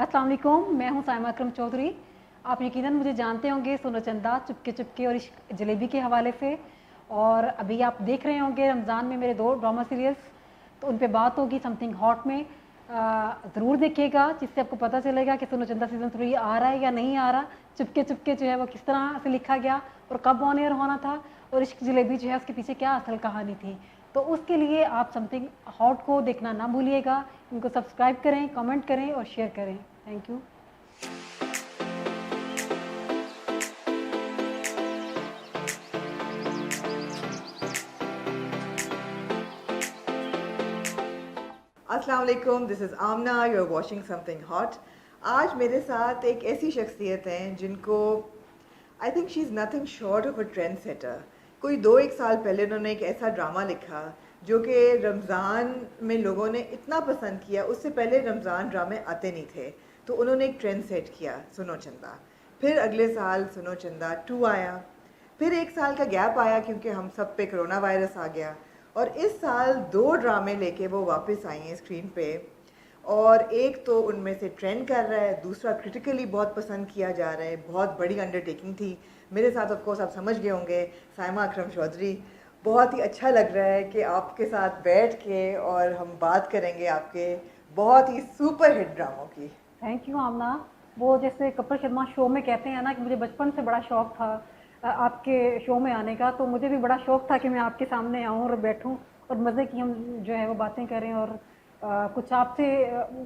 अस्सलाम वालेकुम, मैं हूं साइमा अकरम चौधरी। आप यकीनन मुझे जानते होंगे सोनो चंदा, चुपके चुपके और इश्क जलेबी के हवाले से। और अभी आप देख रहे होंगे रमज़ान में मेरे 2 ड्रामा सीरियल्स, तो उन पे बात होगी समथिंग हॉट में। ज़रूर देखिएगा, जिससे आपको पता चलेगा कि सोनो चंदा सीज़न 3 आ रहा है या नहीं आ रहा। चुपके चुपके जो है वो किस तरह से लिखा गया और कब ऑन एयर होना था, और इश्क जलेबी जो है उसके पीछे क्या असल कहानी थी। तो उसके लिए आप समथिंग हॉट को देखना ना भूलिएगा। इनको सब्सक्राइब करें, कमेंट करें और शेयर करें। Thank you. अस्सलाम वालेकुम, this is Aamna, you are watching something hot. आज मेरे साथ एक ऐसी शख्सियत हैं जिनको I think she is nothing short of a trend setter. कोई 2-1 साल पहले उन्होंने एक ऐसा ड्रामा लिखा जो कि रमज़ान में लोगों ने इतना पसंद किया। उससे पहले रमज़ान ड्रामे आते नहीं थे, तो उन्होंने एक ट्रेंड सेट किया, सुनो चंदा। फिर अगले साल सुनो चंदा 2 आया। फिर 1 साल का गैप आया क्योंकि हम सब पे कोरोना वायरस आ गया। और इस साल 2 ड्रामे लेके वो वापस आई हैं स्क्रीन पे। और एक तो उनमें से ट्रेंड कर रहा है, दूसरा क्रिटिकली बहुत पसंद किया जा रहा है। बहुत बड़ी अंडरटेकिंग थी। मेरे साथ ऑफ कोर्स आप समझ गए होंगे, साइमा अकरम चौधरी। बहुत ही अच्छा लग रहा है कि आपके साथ बैठ के और हम बात करेंगे आपके बहुत ही सुपर हिट ड्रामों की। थैंक यू आमना। वो जैसे कपिल शर्मा शो में कहते हैं ना कि मुझे बचपन से बड़ा शौक था आपके शो में आने का, तो मुझे भी बड़ा शौक था कि मैं आपके सामने आऊँ और बैठूँ और मज़े की हम जो है वो बातें करें, और कुछ आपसे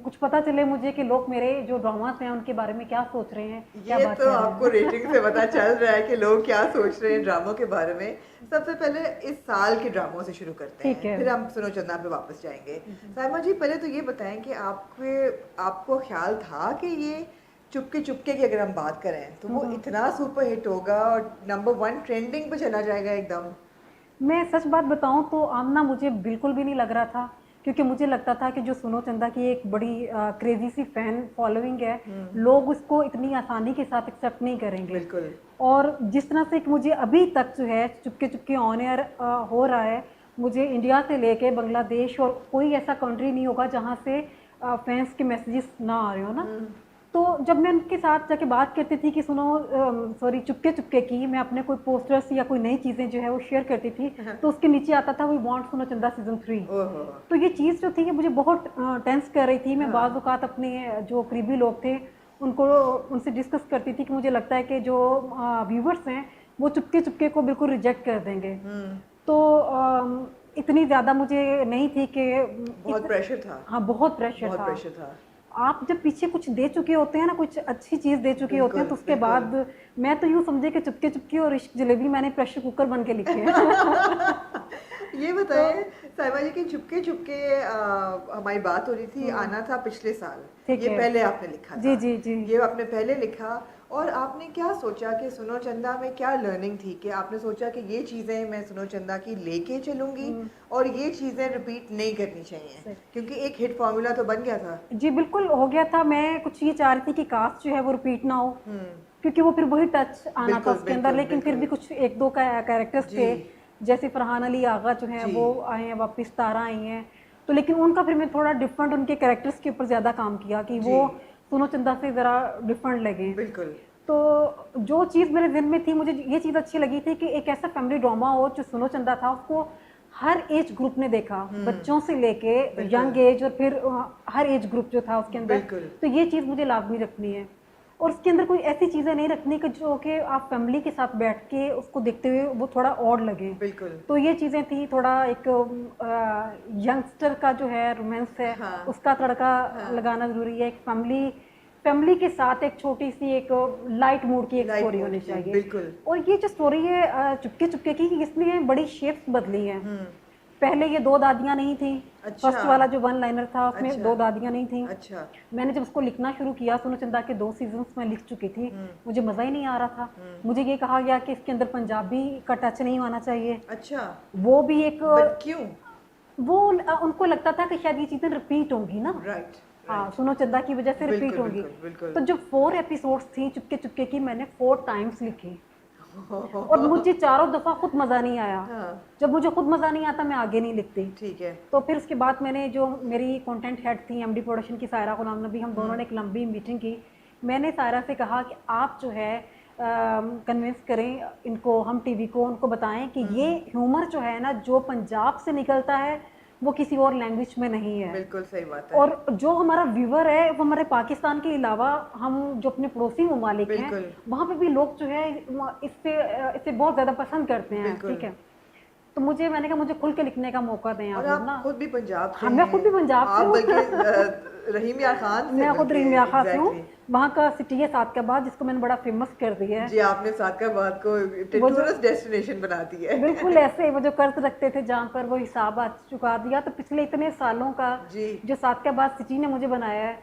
कुछ पता चले मुझे कि लोग मेरे जो ड्रामास हैं उनके बारे में क्या सोच रहे हैं, क्या ये बात तो कर रहे आपको हैं। रेटिंग से पता चल रहा है कि लोग क्या सोच रहे हैं ड्रामों के बारे में। सबसे पहले इस साल के ड्रामों से शुरू करते ठीक हैं, है। फिर हम सुनो चंदा पे वापस जाएंगे। साइमा जी, पहले तो ये बताएं कि आपको ख्याल था कि ये चुपके चुपके की अगर हम बात करें तो वो इतना सुपर हिट होगा और नंबर 1 ट्रेंडिंग पे चला जाएगा एकदम? मैं सच बात बताऊं तो आमना, मुझे बिल्कुल भी नहीं लग रहा था, क्योंकि मुझे लगता था कि जो सुनो चंदा की एक बड़ी क्रेजी सी फैन फॉलोइंग है, लोग उसको इतनी आसानी के साथ एक्सेप्ट नहीं करेंगे। बिल्कुल। और जिस तरह से कि मुझे अभी तक जो है चुपके चुपके ऑन एयर हो रहा है, मुझे इंडिया से लेके बांग्लादेश और कोई ऐसा कंट्री नहीं होगा जहाँ से फैंस के मैसेजेस ना आ रहे हो ना। तो जब मैं उनके साथ जाके बात करती थी कि सुनो, सॉरी, चुपके चुपके की मैं अपने कोई पोस्टर्स या कोई नई चीज़ें जो है वो शेयर करती थी, तो उसके नीचे आता था वी वांट सुनो चंदा सीजन 3। ओहो। तो ये चीज़ जो थी ये मुझे बहुत टेंस कर रही थी। मैं बाज़ औक़ात अपने जो करीबी लोग थे उनको उनसे डिस्कस करती थी कि मुझे लगता है कि जो व्यूवर्स हैं वो चुपके चुपके को बिल्कुल रिजेक्ट कर देंगे। तो इतनी ज़्यादा मुझे नहीं थी कि बहुत प्रेशर था। हाँ, बहुत प्रेशर बहुत था। प्रेशर था। आप जब पीछे कुछ दे चुके होते हैं ना, कुछ अच्छी चीज़ दे चुके होते हैं, बिल्कुल तो उसके बिल्कुल। बाद मैं तो यूँ समझे कि चुपके चुपके और इश्क जलेबी मैंने प्रेशर कुकर बन के लिखे हैं। ये तो बताएं साहिबा जी कि चुपके चुपके हमारी बात हो रही थी, आना था पिछले साल। ठीक ये है। पहले आपने लिखा जी था। जी जी। ये आपने पहले लिखा। और आपने क्या सोचा कि सुनो चंदा में क्या लर्निंग थी कि आपने सोचा कि ये चीज़ें मैं सुनो चंदा की लेके चलूँगी और ये चीज़ें रिपीट नहीं करनी चाहिए, क्योंकि एक हिट फार्मूला तो बन गया था। जी बिल्कुल हो गया था। मैं कुछ ये चाह रही थी कि कास्ट जो है वो रिपीट ना हो, क्योंकि वो फिर वही टच आना था बिल्कुल उसके अंदर। बिल्कुल लेकिन फिर भी बिल्कुल। कुछ एक दो कैरेक्टर्स जी थे, जैसे फरहान अली आगा जो हैं जी। वो आए हैं वापस, तारा आई हैं, तो लेकिन उनका फिर मैं थोड़ा डिफरेंट उनके कैरेक्टर्स के ऊपर ज़्यादा काम किया कि जी वो सुनो चंदा से ज़रा डिफरेंट लगे। बिल्कुल। तो जो चीज़ मेरे दिल में थी, मुझे ये चीज़ अच्छी लगी थी कि एक ऐसा फैमिली ड्रामा हो जो सुनो चंदा था उसको हर एज ग्रुप ने देखा, बच्चों से लेके बिल्कुल यंग एज, और फिर हर एज ग्रुप जो था उसके अंदर। बिल्कुल। तो ये चीज़ मुझे लाजमी रखनी है, और उसके अंदर कोई ऐसी चीज़ें नहीं रखनी कि जो कि आप फैमिली के साथ बैठ के उसको देखते हुए वो थोड़ा और लगे। बिल्कुल। तो ये चीज़ें थी, थोड़ा एक यंगस्टर का जो है रोमांस है हाँ उसका तड़का हाँ। लगाना ज़रूरी है। एक फैमिली के साथ एक छोटी सी एक लाइट मूड की एक लाइट स्टोरी मोड होनी की चाहिए। बिल्कुल। और ये जो स्टोरी है चुपके चुपके की, इसमें बड़ी शेप्स बदली हैं। पहले ये 2 दादियाँ नहीं थी। अच्छा फर्स्ट वाला जो वन लाइनर था उसमें अच्छा 2 दादियाँ नहीं थी। अच्छा। मैंने जब उसको लिखना शुरू किया, सुनो चंदा के 2 सीजन्स में लिख चुकी थी, मुझे मज़ा ही नहीं आ रहा था। मुझे ये कहा गया कि इसके अंदर पंजाबी का टच नहीं आना चाहिए। अच्छा। वो भी एक बट क्यों? वो उनको लगता था कि शायद ये चीज़ें रिपीट होंगी ना। राइट हाँ, राइट। सुनो चंदा की वजह से रिपीट बिल्कुल होंगी। बिल्कुल बिल्कुल। तो जो 4 एपिसोड्स थी चुपके चुपके की, मैंने 4 टाइम्स लिखी। और मुझे चारों दफ़ा खुद मज़ा नहीं आया। हाँ। जब मुझे खुद मज़ा नहीं आता मैं आगे नहीं लिखती। ठीक है। तो फिर उसके बाद मैंने जो मेरी कंटेंट हेड थी एमडी प्रोडक्शन की सायरा गुलाम नबी, हम दोनों ने एक लंबी मीटिंग की। मैंने सायरा से कहा कि आप जो है कन्विंस करें इनको, हम टीवी को, उनको बताएं कि ये ह्यूमर जो है ना, जो पंजाब से निकलता है वो किसी और लैंग्वेज में नहीं है। बिल्कुल सही बात है। और जो हमारा व्यूवर है वो हमारे पाकिस्तान के अलावा हम जो अपने पड़ोसी ममालिक हैं बिल्कुल। वहाँ पे भी लोग जो है इससे बहुत ज़्यादा पसंद करते हैं। बिल्कुल। ठीक है, तो मैंने कहा मुझे खुल के लिखने का मौका दें और आप लोग आप ना। खुद भी पंजाब से हाँ, मैं खुद भी पंजाब से आप हूँ। बल्कि रहीम यार खान से, मैं खुद बल्कि रहीम यार खान से हूँ। एग्जैक्टली। वहाँ का सिटी है सादकाबाद, जिसको मैंने बड़ा फेमस कर दिया है। जी, आपने सादकाबाद को वो जो टूरिस्ट डेस्टिनेशन बना दी है। बिल्कुल ऐसे, वो जो कर्ज रखते थे जहाँ पर वो हिसाब आज चुका दिया। तो पिछले इतने सालों का जी। जो सादकाबाद सिटी ने मुझे बनाया है,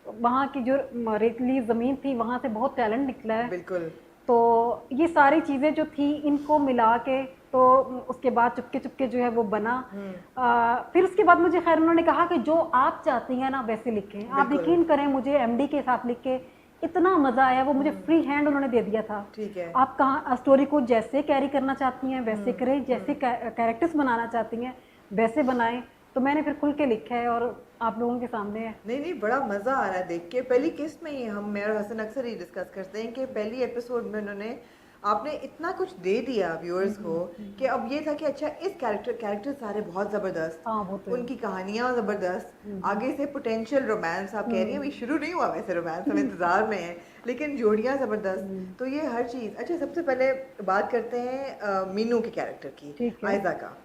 वहाँ की जो रेतली ज़मीन थी वहाँ से बहुत टैलेंट निकला है। बिल्कुल। तो ये सारी चीज़ें जो थी इनको मिला के तो उसके बाद चुपके चुपके जो है वो बना। फिर उसके बाद मुझे खैर उन्होंने कहा कि जो आप चाहती हैं ना वैसे लिखें। आप बिल्कुल। यकीन करें, मुझे एमडी के साथ लिख के इतना मज़ा आया। वो मुझे फ्री हैंड उन्होंने दे दिया था। ठीक है। आप कहाँ स्टोरी को जैसे कैरी करना चाहती हैं वैसे करें, जैसे कैरेक्टर्स बनाना चाहती हैं वैसे बनाएं। तो मैंने फिर खुल के लिखा है और आप लोगों के सामने है। नहीं नहीं, बड़ा मजा आ रहा है देख के। पहली किस्त में ही हम, मैं और हसन अक्सर ही डिस्कस करते हैं कि पहली एपिसोड में उन्होंने, आपने इतना कुछ दे दिया व्यूअर्स को कि अब ये था कि अच्छा इस कैरेक्टर सारे बहुत ज़बरदस्त, हाँ, वो तो है। उनकी कहानियाँ ज़बरदस्त, आगे से पोटेंशियल रोमांस आप कह रही हैं, अभी शुरू नहीं हुआ वैसे रोमांस, हम इंतज़ार में हैं, लेकिन जोड़ियाँ ज़बरदस्त। तो ये हर चीज़। अच्छा, सबसे पहले बात करते हैं मीनू के कैरेक्टर की, आयजा का।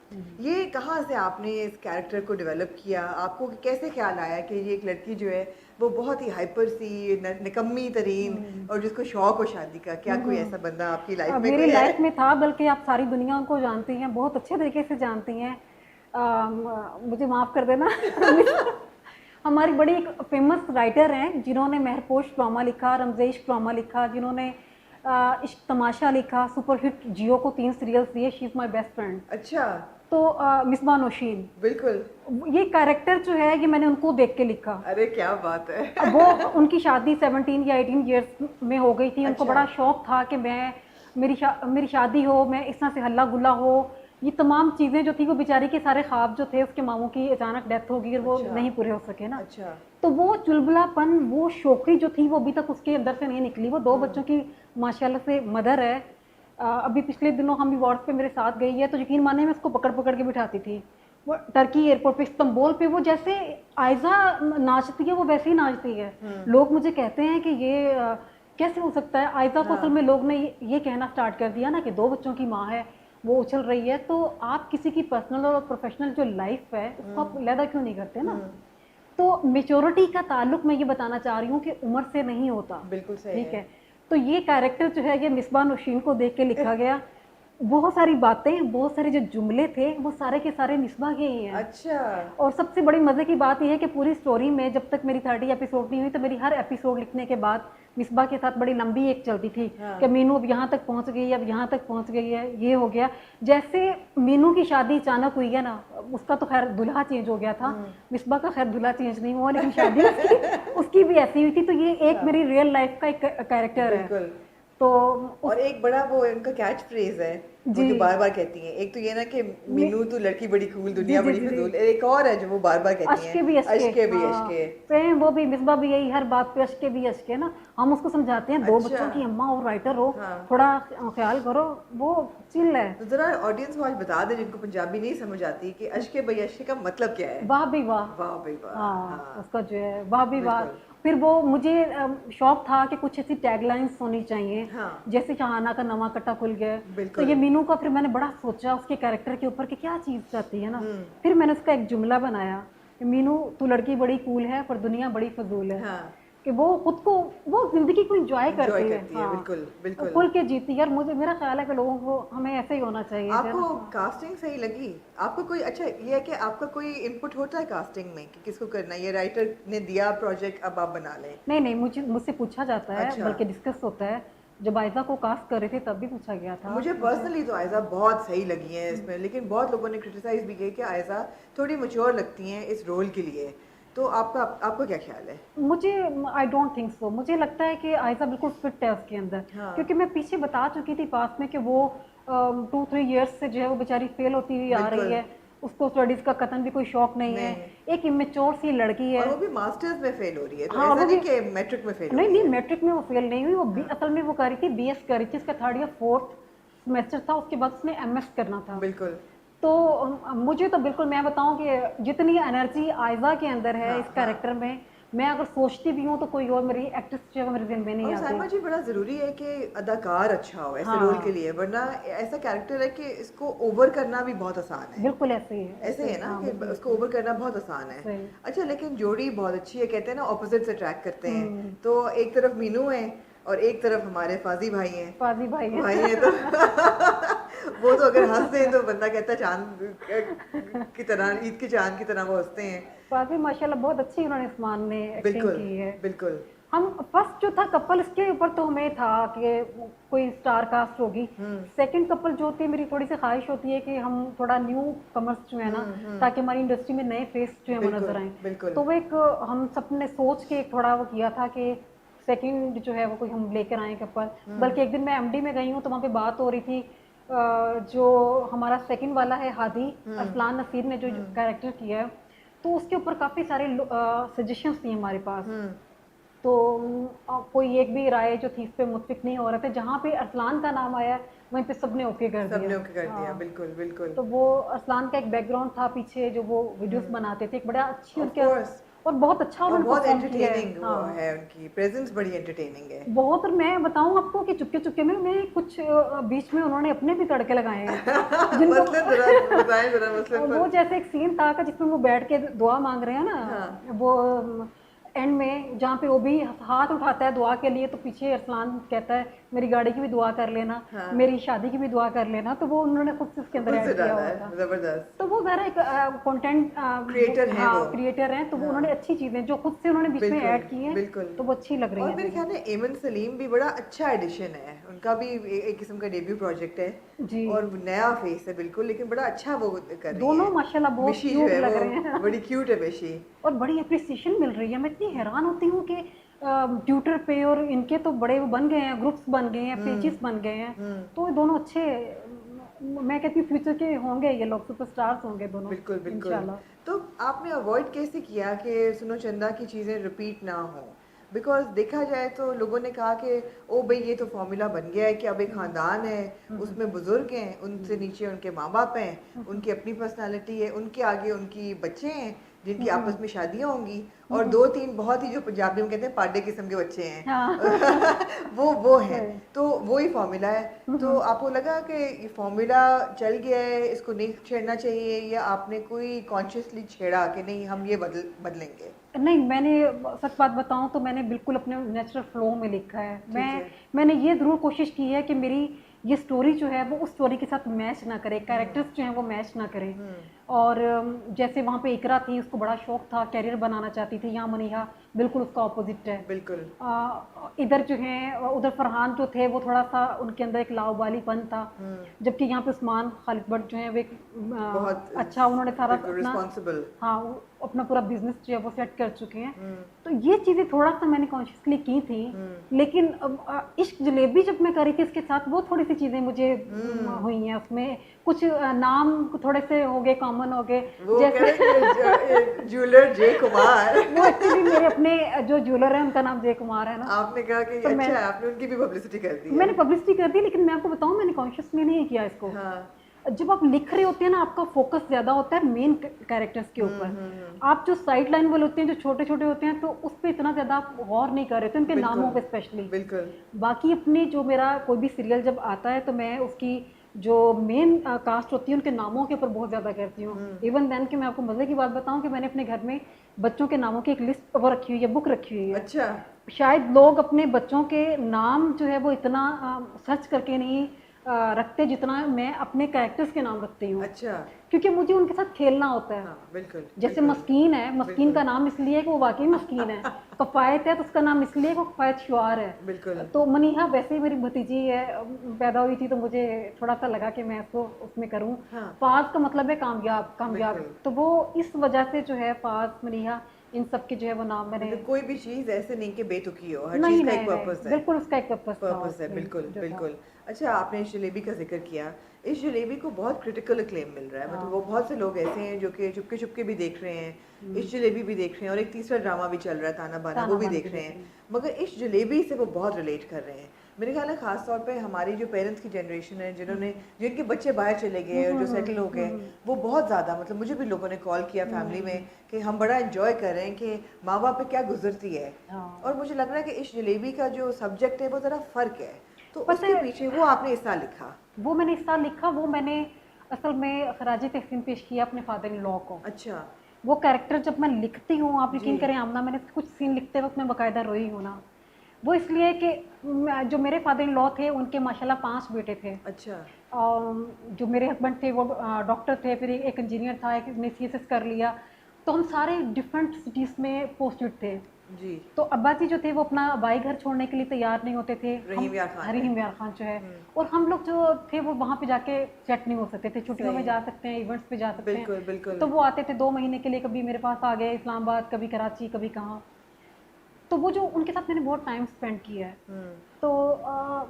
ये कहाँ से आपने इस कैरेक्टर को डेवलप किया? आपको कैसे ख्याल आया कि ये एक लड़की जो है वो बहुत ही हाइपर सी, निकम्मी तरीन, और जिसको शौक हो शादी का? क्या कोई ऐसा बंदा आपकी लाइफ में मेरी कोई है? लाइफ में था, बल्कि आप सारी दुनिया को जानती हैं, बहुत अच्छे तरीके से जानती हैं। मुझे माफ़ कर देना। हमारी बड़ी एक फेमस राइटर हैं जिन्होंने महरपोश ड्रामा लिखा, रमजेश ड्रामा लिखा, जिन्होंने इश्क तमाशा लिखा, सुपरहिट जियो को 3 सीरियल्स दिए, she is my best friend. अच्छा। तो मिसबा नौशीन, बिल्कुल। ये कैरेक्टर जो है ये मैंने उनको देख के लिखा। अरे क्या बात है। अब वो उनकी शादी 17 या 18 ईयर्स में हो गई थी। उनको अच्छा। बड़ा शौक था कि मेरी शादी हो, मैं इस तरह से हल्ला गुल्ला हो। ये तमाम चीज़ें जो थी, वो बेचारी के सारे ख्वाब जो थे, उसके मामू की अचानक डेथ हो गई और वो अच्छा। नहीं पूरे हो सके ना। अच्छा। तो वो चुलबुलापन, वो शौकरी जो थी, वो अभी तक उसके अंदर से नहीं निकली। वो 2 बच्चों की माशाल्लाह से मदर है। अभी पिछले दिनों हम भी वार्ड पे मेरे साथ गई है, तो यकीन माने मैं उसको पकड़ पकड़ के बिठाती थी। वो टर्की एयरपोर्ट पे, इस्तांबुल पे, वो जैसे आयजा नाचती है वो वैसे ही नाचती है। लोग मुझे कहते हैं कि ये कैसे हो सकता है। आयजा को असल में लोग ने ये कहना स्टार्ट कर दिया ना कि 2 बच्चों की माँ है, वो उछल रही है। तो आप किसी की पर्सनल और प्रोफेशनल जो लाइफ है उसको आप अलहदा क्यों नहीं करते ना। तो मेच्योरिटी का ताल्लुक मैं ये बताना चाह रही हूँ कि उम्र से नहीं होता। बिल्कुल सही ठीक है। तो ये कैरेक्टर जो है ये मिसबा नौशीन को देख के लिखा गया। बहुत सारी बातें, बहुत सारे जो जुमले थे वो सारे के सारे मिसबा के ही हैं। अच्छा। और सबसे बड़ी मज़े की बात यह है कि पूरी स्टोरी में जब तक मेरी 30 एपिसोड नहीं हुई, तो मेरी हर एपिसोड लिखने के बाद मिसबा के साथ बड़ी लंबी एक चलती थी कि मीनू अब यहाँ तक पहुँच गई है, अब यहाँ तक पहुँच गई है, ये हो गया। जैसे मीनू की शादी अचानक हुई है ना, उसका तो खैर दुल्हा चेंज हो गया था, मिसबा का खैर दुल्हा चेंज नहीं हुआ, लेकिन शादी उसकी भी ऐसी हुई थी। तो ये एक मेरी रियल लाइफ का एक कैरेक्टर है। तो और एक बड़ा वो उनका कैच फ्रेज है वो जो बार बार कहती हैं। एक तो ये ना कि मीनू तू लड़की बड़ी कूल, दुनिया बड़ी फजूल। एक और है जो वो बार बार कहती हैं, अश्के भी अश्के। सेम वो भी मिसबा भी यही, हर बात पे अश्के भी अश्के ना। हम उसको समझाते हैं 2 बच्चों की अम्मा और राइटर हो, थोड़ा ख्याल करो, वो चिल है। तो जरा ऑडियंस को आज बता दे जिनको पंजाबी नहीं समझ आती कि अश्के भाई अश्के का मतलब क्या है। वाह भी वाह, वाह भाई वाह। हाँ, उसका जो है वाह भी वाह। फिर वो मुझे शौक था कि कुछ ऐसी टैगलाइंस होनी चाहिए। जैसे शहाना का नवा कट्टा खुल गया, तो ये मीनू का फिर मैंने बड़ा सोचा उसके कैरेक्टर के ऊपर कि क्या चीज़ चाहती है ना। फिर मैंने उसका एक जुमला बनाया कि मीनू तू लड़की बड़ी कूल है पर दुनिया बड़ी फजूल है। कि वो खुद को, वो जिंदगी को एंजॉय करती है। हाँ, बिल्कुल बिल्कुल खुल के जीती है। और मुझे, मेरा ख्याल है कि लोगों को हमें ऐसे ही होना चाहिए। आपको कास्टिंग सही लगी? आपको कोई, अच्छा ये है कि आपका कोई इनपुट होता है कास्टिंग में कि किसको करना है? ये राइटर ने दिया प्रोजेक्ट, अब आप बना लें? नहीं, मुझसे पूछा जाता है। अच्छा। बल्कि डिस्कस होता है। जब आयजा को कास्ट कर रहे थे तब भी पूछा गया था। मुझे पर्सनली तो आयजा बहुत सही लगी है इसमें, लेकिन बहुत लोगों ने क्रिटिसाइज भी किया कि आयजा थोड़ी मैच्योर लगती हैं इस रोल के लिए। तो आपका क्या ख्याल है? मुझे आई डोंट थिंक सो, मुझे लगता है कि आयशा बिल्कुल फिट है उसके अंदर। हाँ। क्योंकि मैं पीछे बता चुकी थी पास में कि वो 2-3 ईयर्स से जो है वो बेचारी फेल होती हुई आ रही बिल्कुल। है, उसको स्टडीज का कतन भी कोई शौक नहीं है, नहीं। एक इमेच्योर सी लड़की है। और वो भी मास्टर्स में फेल हो रही है, तो हाँ, ऐसा वो नहीं भी कि मैट्रिक में फेल हो नहीं रही नहीं है। मैट्रिक में वो फेल नहीं हुई, वो हाँ। असल में वो कर रही थी बीएस कर रही थी, इसका 3rd या 4th सेमेस्टर था, उसके बाद उसने एमएस करना था। बिल्कुल। तो मुझे तो बिल्कुल, मैं बताऊं कि जितनी एनर्जी आयजा के अंदर है हाँ, इस हाँ। कैरेक्टर में, मैं अगर सोचती भी हूँ तो कोई और मेरी एक्ट्रेस जो है मेरे दिल में नहीं और आती। साइमा जी, बड़ा ज़रूरी है कि अदाकार अच्छा हो ऐसे रोल के हाँ, लिए, वरना ऐसा कैरेक्टर है कि इसको ओवर करना भी बहुत आसान है। बिल्कुल ऐसे ही है, ऐसे ही है ना हाँ कि बिल्कुल उसको ऐसे ही। ओवर करना बहुत आसान है। सही। अच्छा, लेकिन जोड़ी बहुत अच्छी है, कहते हैं ना ऑपोजिट्स अट्रैक्ट करते हैं। हम्म। तो एक तरफ मीनू है और एक तरफ हमारे फाजी भाई हैं। फाजी भाई है। भाई हैं तो वो तो अगर हंस दें तो बंदा कहता है चांद की तरह, ईद के चांद की तरह वो हंसते हैं। फाजी माशाल्लाह बहुत अच्छी उन्होंने इस्मान ने एक्टिंग बिल्कुल, की है। बिल्कुल। हम फर्स्ट जो था कपल, इसके ऊपर तो हमें था कि कोई स्टार कास्ट होगी। हम्म, सेकंड कपल जो होती है, मेरी थोड़ी सी ख्वाहिश होती है कि हम थोड़ा न्यू कमर्स जो है ना, ताकि हमारी इंडस्ट्री में नए फेस जो है वो बिल्कुल, नजर आए। बिल्कुल। तो वो एक हम सबने सोच के एक थोड़ा वो किया था कि सेकंड जो है वो कोई हम लेकर आए कपल। बल्कि एक दिन मैं एमडी में गई हूँ तो वहाँ पे बात हो रही थी, जो हमारा सेकंड वाला है हादी अरसलान नसीर ने जो कैरेक्टर किया है, तो उसके ऊपर काफ़ी सारे सजेशंस थी हमारे पास। तो कोई एक भी राय जो थी इस पे मुत्फिक नहीं हो रहे थे, जहाँ पे अरसलान का नाम आया वहीं पे सबने ओके कर दिया। सबने ओके कर दिया, हाँ, बिल्कुल, बिल्कुल। तो वो अरसलान का एक बैकग्राउंड था पीछे, जो वो वीडियोस बनाते थे, एक बड़ा अच्छी ऑफ उनके, कोर्स। और बहुत अच्छा और उन्होंने बहुत परफॉर्म किया है। एंटरटेनिंग वो हाँ, है, उनकी प्रेजेंस बड़ी एंटरटेनिंग है। बहुत। और मैं बताऊं आपको कि चुपके चुपके में मैं कुछ बीच में उन्होंने अपने भी तड़के लगाए हैं जिनको मसलन जरा बताएं, जरा मसलन वो पर। जैसे एक सीन था कि जिसमें वो बैठ के दुआ मांग रहे हैं हाँ, ना, वो एंड में जहाँ पे वो भी हाथ उठाता है दुआ के लिए, तो पीछे अरसलान कहता है मेरी गाड़ी की भी दुआ कर लेना, हाँ। मेरी शादी की भी दुआ कर लेना, तो वो उन्होंने खुद से उसके अंदर खुद से ऐड किया डाला हुआ है, था। जबरदस्त। तो वो ज़रा एक कंटेंट क्रिएटर हैं वो। क्रिएटर हैं, तो वो हाँ, उन्होंने अच्छी चीज़ें जो खुद से उन्होंने बीच में बिल्कुल, ऐड की हैं, बिल्कुल। तो वो अच्छी लग रही और हैं मेरे मुझे। ख्याल में एमन सलीम भी बड़ा अच्छा एडिशन है, उनका भी एक किस्म का डेब्यू प्रोजेक्ट है। जी, और नया फेस है बिल्कुल, लेकिन बड़ा अच्छा वो कर रही दोनों हैं। माशाल्लाह बहुत मिशी जो क्यूट है लग वो रहे हैं बड़ी क्यूट है, मिशी। और बड़ी अप्रिसिएशन मिल रही है। मैं इतनी हैरान होती हूँ कि ट्विटर पे और इनके तो बड़े वो बन गए हैं, ग्रुप्स बन गए हैं, पेजेस बन गए हैं, हम्म, तो ये दोनों अच्छे, मैं कहती हूँ फ्यूचर के होंगे, ये लोग सुपरस्टार्स होंगे दोनों बिल्कुल, बिल्कुल। इंशाल्लाह। तो आपने अवॉइड कैसे किया कि सुनो चंदा की चीज़ें रिपीट ना हो? बिकॉज देखा जाए तो लोगों ने कहा कि ओ भाई ये तो फॉर्मूला बन गया है कि अब एक ख़ानदान है, उसमें बुजुर्ग हैं, उनसे नीचे उनके माँ बाप हैं, उनकी अपनी पर्सनालिटी है, उनके आगे उनकी बच्चे हैं जिनकी आपस में शादियां होंगी, और 2-3 बहुत ही, जो पंजाबी में कहते हैं, पाडे किस्म के बच्चे हैं। हाँ वो हैं। सही। तो वही फॉर्मूला है। तो आपको लगा कि ये फॉर्मूला चल गया है, इसको नहीं छेड़ना चाहिए, या आपने कोई कॉन्शियसली छेड़ा कि नहीं हम ये बदलेंगे? नहीं, मैंने सच बात बताऊं तो मैंने बिल्कुल अपने नेचुरल फ्लो में लिखा है। ठीक है। मैंने ये ज़रूर कोशिश की है कि मेरी ये स्टोरी जो है वो उस स्टोरी के साथ मैच ना करे, कैरेक्टर्स जो हैं वो मैच ना करें। और जैसे वहाँ पे इकरा थी, उसको बड़ा शौक था, कैरियर बनाना चाहती थी, यहाँ मनीहा बिल्कुल उसका ऑपोजिट है। बिल्कुल। इधर जो है, उधर फरहान जो थे वो थोड़ा सा उनके अंदर एक लाउबालीपन था, जबकि यहाँ पे उस्मान खालिद भट्ट जो है वो एक बहुत अच्छा, उन्होंने सारा बिल्कुल अपना, रिस्पॉन्सिबल। हाँ, वो अपना पूरा बिजनेस जो है वो सेट कर चुके हैं। तो ये चीज़ें थोड़ा सा मैंने कॉन्शियसली की थी। लेकिन अब इश्क जलेबी जब मैं करी थी इसके साथ, वो थोड़ी सी चीज़ें मुझे हुई हैं उसमें, कुछ नाम थोड़े से हो गए, कॉमन हो गए, वो जैसे ज्वेलर जे कुमार। वो एक्चुअली मेरे अपने जो ज्वेलर है उनका नाम जय कुमार है ना। आपने कहा कि तो अच्छा है, आपने उनकी भी पब्लिसिटी कर दी है। मैंने पब्लिसिटी कर दी, लेकिन मैं आपको बताऊं मैंने कॉन्शियसली नहीं किया इसको। हाँ, जब आप लिख रहे होते हैं ना, आपका फोकस ज्यादा होता है मेन कैरेक्टर्स के ऊपर। आप जो साइड लाइन वाले होते हैं, जो छोटे छोटे होते हैं, तो उस पर इतना ज्यादा आप गौर नहीं कर रहे थे, उनके नामों पे स्पेशली। बिल्कुल। बाकी अपने जो मेरा कोई भी सीरियल जब आता है तो मैं उसकी जो मेन कास्ट होती है उनके नामों के ऊपर बहुत ज़्यादा करती हूँ। इवन देन कि मैं आपको मज़े की बात बताऊँ कि मैंने अपने घर में बच्चों के नामों की एक लिस्ट वो रखी हुई है, बुक रखी हुई है। अच्छा। शायद लोग अपने बच्चों के नाम जो है वो इतना सर्च करके नहीं रखते जितना मैं अपने कैरेक्टर्स के नाम रखती हूँ, अच्छा। क्योंकि मुझे उनके साथ खेलना होता है। हाँ, बिल्कुल। जैसे बिल्कुल, मस्कीन है, मस्कीन का नाम इसलिए है कि वो वाकई मस्कीन है। कफ़ायत है तो उसका नाम इसलिए है कि वो कफ़ायत शुआर है। बिल्कुल। तो मनीहा वैसे ही मेरी भतीजी है, पैदा हुई थी, तो मुझे थोड़ा सा लगा कि मैं इसको उसमें करूँ। हाँ, फाज का मतलब है कामयाब, कामयाब। बिल्कुल। तो वो इस वजह से जो है फाज मनीहा इन सब के जो है वो नाम मैंने मतलब कोई भी चीज़ ऐसे नहीं कि बेतुकी हो, हर नहीं चीज़ का नहीं एक नहीं पर्पस है। बिल्कुल उसका एक पर्पस था पर्पस है, उसमें बिल्कुल जो था। बिल्कुल। अच्छा, आपने इस जलेबी का जिक्र किया, इस जलेबी को बहुत क्रिटिकल अक्लेम मिल रहा है, मतलब वो हाँ बहुत से लोग ऐसे हैं जो कि चुपके चुपके भी देख रहे हैं, इस हम्म, जलेबी भी देख रहे हैं, और एक तीसरा ड्रामा भी चल रहा है ताना बाना, वो ताना भी बाना भी देख रहे देख हैं, रही हूँ। मगर इस जलेबी से वो बहुत रिलेट कर रहे हैं। मेरे ख्याल है ख़ास तौर पे हमारी जो पेरेंट्स की जनरेशन है, जिन्होंने हम्म जिनके बच्चे बाहर चले गए और जो सेटल हो गए, हम्म वो बहुत ज़्यादा, मतलब मुझे भी लोगों ने कॉल किया फैमिली हम्म, में कि हम बड़ा इन्जॉय कर रहे हैं कि माँ बाप पे क्या गुजरती है। और हाँ मुझे लग रहा है कि इस जलेबी का जो सब्जेक्ट है वो ज़रा फ़र्क है, तो पता उसके है पीछे वो आपने इस साल लिखा। वो मैंने इस साल लिखा, वो मैंने असल में खराज तहसीन पेश किया अपने फादर इन लॉ को। अच्छा। वो कैरेक्टर जब मैं लिखती हूँ, आप जी। यकीन करें आमना, मैंने कुछ सीन लिखते वक्त मैं बाकायदा रोई हूँ ना। वो इसलिए कि जो मेरे फादर इन लॉ थे उनके माशाल्लाह 5 बेटे थे। अच्छा। जो मेरे हस्बैंड थे वो डॉक्टर थे, फिर एक इंजीनियर था, एक ने सीएसएस कर लिया। तो हम सारे डिफरेंट सिटीज़ में पोस्टेड थे। जी। तो अब्बा जी जो थे वो अपना भाई घर छोड़ने के लिए तैयार नहीं होते थे। हम रहीम यार खान है। रहीम यार खान जो है, हम्म। और हम लोग जो थे वो वहाँ पे जाके सेट नहीं हो सकते थे। छुट्टियों में सही। जा सकते हैं, इवेंट्स पे जा सकते हैं। बिल्कुल बिल्कुल। तो वो आते थे 2 महीने के लिए, कभी मेरे पास आ गए इस्लामाबाद, कभी कराची, कभी कहाँ। तो वो जो उनके साथ मैंने बहुत टाइम स्पेंड किया है। हम्म। तो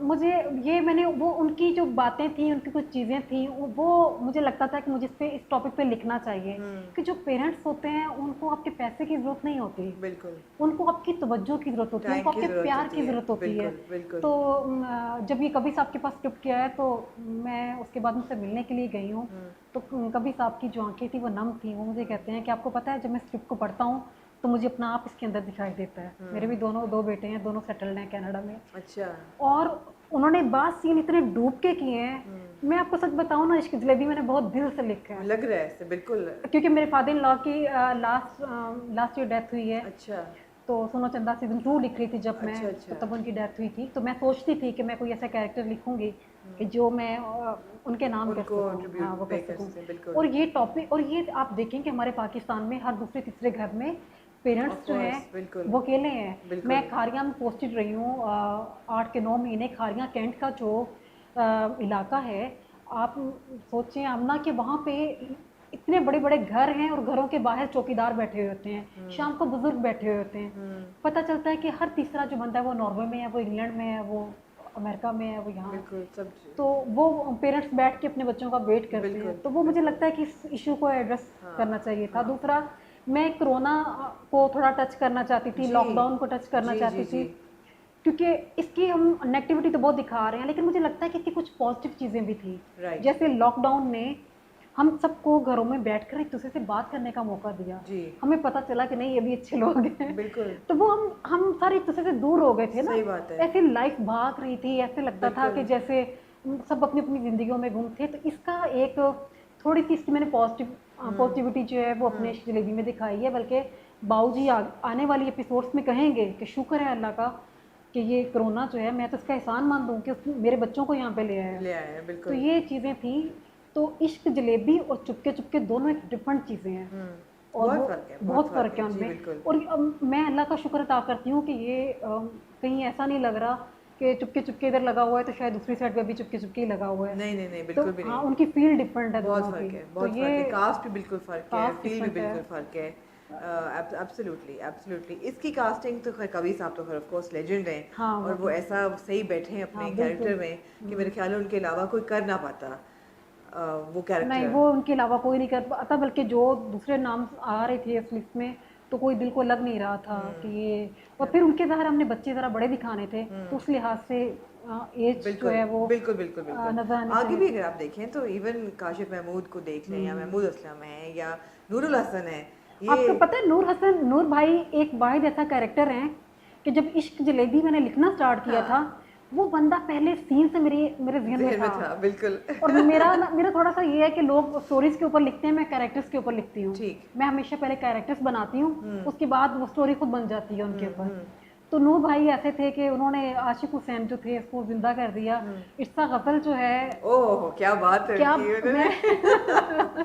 मुझे ये मैंने वो उनकी जो बातें थी, उनकी कुछ चीज़ें थी, वो मुझे लगता था कि मुझे इस टॉपिक पे लिखना चाहिए कि जो पेरेंट्स होते हैं उनको आपके पैसे की ज़रूरत नहीं होती, बिल्कुल। उनको आपकी तवज्जो की ज़रूरत होती है, टाइम उनको की आपके ज़रूरत प्यार होती की है, ज़रूरत होती है। बिल्कुल बिल्कुल। तो जब ये कभी साहब के पास स्क्रिप्ट किया है तो मैं उसके बाद उनसे मिलने के लिए गई हूँ। हम्म। तो कभी साहब की जो आंखें थी वो नम थी। वो मुझे कहते हैं कि आपको पता है, जब मैं स्क्रिप्ट को पढ़ता हूँ तो मुझे अपना आप इसके अंदर दिखाई देता है। मेरे भी दोनों 2 बेटे हैं, दोनों सेटल्ड हैं कनाडा में। अच्छा। और उन्होंने बात सीन इतने डूब के किए हैं। हम्म। मैं आपको सच बताऊं ना, इश्क जलेबी मैंने बहुत दिल से लिखा है, लग रहा है ऐसे बिल्कुल। क्योंकि मेरे फादर इन लॉ की लास्ट ईयर डेथ हुई है। अच्छा तो सोनो चंदा सीजन 2 लिख रही थी जब मैं, अच्छा। तो अच्छा। तब उनकी डेथ हुई थी। तो मैं सोचती थी कि मैं कोई ऐसा कैरेक्टर लिखूंगी कि जो मैं उनके नाम कर उनको सकूं, हाँ ट्रिब्यूट वो पे कर कर सकूं। सकते हैं, बिल्कुल। और ये टॉपिक, और ये आप देखें कि हमारे पाकिस्तान में हर दूसरे तीसरे घर में ऑफ पेरेंट्स जो हैं कोर्स बिल्कुल वो अकेले हैं। बिल्कुल। मैं खारियां में पोस्टेड रही हूँ 8 के 9 महीने। खारियां कैंट का जो इलाका है, आप सोचें आमना कि वहाँ पे इतने बड़े बड़े घर हैं और घरों के बाहर चौकीदार बैठे हुए होते हैं, शाम को बुजुर्ग बैठे हुए होते हैं। हम्म। पता चलता है कि हर तीसरा जो बंदा है वो नॉर्वे में है, वो इंग्लैंड में है, वो अमेरिका में है, वो यहाँ है। बिल्कुल सब। तो वो पेरेंट्स बैठ के अपने बच्चों का वेट करते हैं। बिल्कुल तो वो मुझे बिल्कुल। लगता है कि इस इशू को एड्रेस हाँ करना चाहिए था। हाँ। दूसरा, मैं कोरोना को थोड़ा टच करना चाहती थी, जी लॉकडाउन को टच करना जी जी चाहती जी। थी, क्योंकि इसकी हम नेगेटिविटी तो बहुत दिखा रहे हैं, लेकिन मुझे लगता है कि इसकी कुछ पॉजिटिव चीज़ें भी थी। राइट। जैसे लॉकडाउन ने हम सबको घरों में बैठकर एक दूसरे से बात करने का मौका दिया। जी। हमें पता चला कि नहीं, ये भी अच्छे लोग हैं। बिल्कुल तो वो हम सारे एक दूसरे से दूर हो गए थे ना। सही बात है। ऐसी लाइफ भाग रही थी, ऐसे लगता था कि बिल्कुल। जैसे सब अपनी अपनी ज़िंदगियों में गुम थे। तो इसका एक थोड़ी सी इसकी मैंने पॉजिटिविटी जो है वो अपने जलेबी में दिखाई है। बल्कि बाऊजी आने वाली एपिसोड्स में कहेंगे कि शुक्र है अल्लाह का कि ये कोरोना जो है, मैं तो इसका एहसान मान दूँ कि उसने मेरे बच्चों को यहाँ पे ले आया। ले आए हैं तो बिल्कुल। ये चीज़ें थी। तो इश्क जलेबी और चुपके चुपके दोनों एक डिफरेंट चीज़ें हैं, और बहुत वो फ़र्क है, बहुत फ़र्क है जी उनमें। बिल्कुल। और मैं अल्लाह का शुक्र अदा करती हूँ कि ये कहीं ऐसा नहीं लग रहा कि चुपके चुपके इधर लगा हुआ है तो शायद दूसरी साइड पे भी चुपके चुपके ही लगा हुआ है। नहीं नहीं नहीं, तो बिल्कुल भी हाँ, नहीं। उनकी फील डिफरेंट है बहुत दोनों की। फ़र्क है, तो बहुत ये फ़र्क है, कास्ट भी बिल्कुल फ़र्क है, कास्ट फील भी डिफरेंट है। बिल्कुल फ़र्क है। Absolutely absolutely. इसकी कास्टिंग तो खैर कबीर साहब तो खैर ऑफ कोर्स लेजेंड हैं, हाँ और वो ऐसा सही बैठे हैं हाँ अपने बिल्कुल। कैरेक्टर में कि मेरे ख्याल है उनके अलावा कोई कर ना पाता वो नहीं, कैरेक्टर। वो उनके अलावा कोई नहीं कर पाता, बल्कि जो दूसरे नाम आ रहे थे इस लिस्ट में तो कोई दिल को लग नहीं रहा था कि ये। और फिर उनके ज़रा हमने बच्चे ज़रा बड़े दिखाने थे, तो उस लिहाज से एज जो बिल्कुल है वो बिल्कुल बिल्कुल बिल्कुल। नजर आनी आगे चाहिए भी थी। अगर आप देखें तो इवन काशिफ महमूद को देख लें, या महमूद असलम है, या नूरुल हसन है, ये आपको पता है नूर भाई एक वाहिद ऐसा कैरेक्टर हैं कि जब इश्क जलेबी मैंने लिखना स्टार्ट किया था, हाँ वो बंदा पहले सीन से मेरे जहन में जहन में था। था बिल्कुल। और मेरा थोड़ा सा ये है कि लोग स्टोरीज के ऊपर लिखते हैं, मैं कैरेक्टर्स के ऊपर लिखती हूँ। ठीक। मैं हमेशा पहले कैरेक्टर्स बनाती हूँ, उसके बाद वो स्टोरी खुद बन जाती है उनके ऊपर। हम्म। तो नूर भाई ऐसे थे कि उन्होंने आशिक हुसैन जो थे इसको जिंदा कर दिया। इर्सा गफल जो है, ओह क्या बात है क्या उनकी मैं उन्होंने।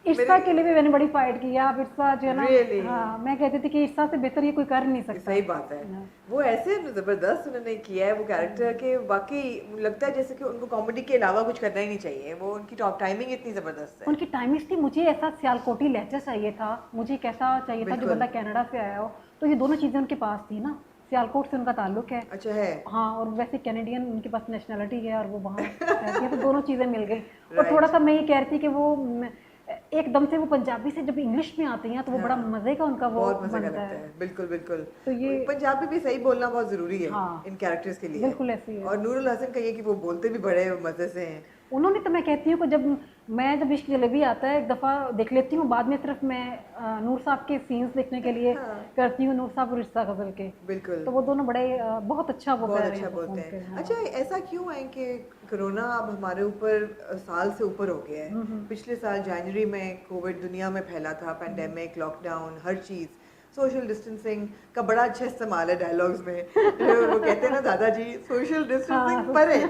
ईर्षा के लिए भी मैंने बड़ी फाइट की है। आप ईर्षा जो है ना, Really? हाँ, मैं कहती थी कि ईर्षा से बेहतर ये कोई कर नहीं सकता। सही बात है। हाँ। वो ऐसे जबरदस्त उन्होंने किया है वो कैरेक्टर के, बाकी लगता है जैसे कि उनको कॉमेडी के अलावा कुछ करना ही नहीं चाहिए। वो उनकी टॉप टाइमिंग इतनी जबरदस्त है। उनकी टाइमिंग थी, मुझे ऐसा सियालकोटी लहजा चाहिए था, मुझे एक ऐसा चाहिए था जो बिल्कुल। बंदा कनाडा से आया हो, तो ये दोनों चीज़ें उनके पास थी ना, सियालकोट से उनका ताल्लुक है। अच्छा है। हाँ, और वैसे कैनेडियन उनके पास नेशनलिटी है और वो वहाँ रहती है, तो दोनों चीज़ें मिल गई। और Right. थोड़ा सा मैं ये कह रही थी कि वो एकदम से वो पंजाबी से जब इंग्लिश में आती हैं तो वो बड़ा हाँ। मज़े का उनका वो बहुत मजे का बनता लगता है। है, बिल्कुल बिल्कुल। तो ये पंजाबी भी सही बोलना बहुत जरूरी है हाँ, इन कैरेक्टर्स के लिए। बिल्कुल ऐसी है। और नूरुल हसन का ये कि वो बोलते भी बड़े मजे से हैं। उन्होंने तो, मैं कहती हूँ कि जब इश्क जलेबी आता है एक दफ़ा देख लेती हूँ, बाद में सिर्फ मैं नूर साहब के सीन्स देखने के लिए हाँ। करती हूँ, नूर साहब और रिश्ता गजल के। बिल्कुल। तो वो दोनों बड़े बहुत अच्छा वो बहुत कर रहे अच्छा हैं बोलते perform कर, हैं। हाँ। अच्छा, ऐसा क्यों है कि कोरोना अब हमारे ऊपर साल से ऊपर हो गया है? पिछले साल जनवरी में कोविड दुनिया में फैला था, पैंडेमिक, लॉकडाउन, हर चीज़, सोशल डिस्टेंसिंग का बड़ा अच्छा इस्तेमाल है डायलॉग्स में। वो कहते हैं ना दादाजी, सोशल डिस्टेंसिंग पर है।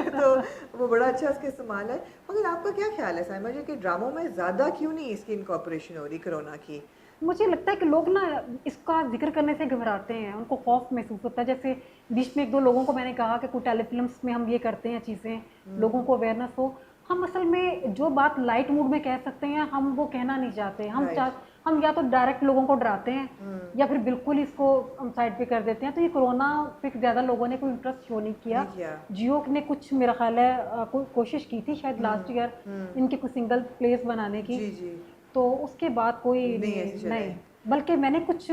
तो वो बड़ा अच्छा इसका इस्तेमाल है। मगर आपका क्या ख्याल है साइमा जी कि ड्रामों में ज़्यादा क्यों नहीं इसकी इनकॉर्पोरेशन हो रही कोरोना की? मुझे लगता है कि लोग ना इसका जिक्र करने से घबराते हैं, उनको खौफ महसूस होता है। जैसे बीच में एक दो लोगों को मैंने कहा कि कुछ टेलीफिल्म्स में हम ये करते हैं चीज़ें, लोगों को अवेयरनेस हो। हम असल में जो बात लाइट मूड में कह सकते हैं हम वो कहना नहीं चाहते। Right. हम या तो डायरेक्ट लोगों को डराते हैं या फिर बिल्कुल इसको हम साइड पे कर देते हैं। तो ये कोरोना पे ज़्यादा लोगों ने कोई इंटरेस्ट शो नहीं किया। नहीं किया। जियो ने कुछ, मेरा ख्याल है कोशिश की थी शायद लास्ट ईयर इनके कुछ सिंगल प्लेस बनाने की, जी जी। तो उसके बाद कोई नहीं ऐसे चला नहीं, है। बल्कि मैंने कुछ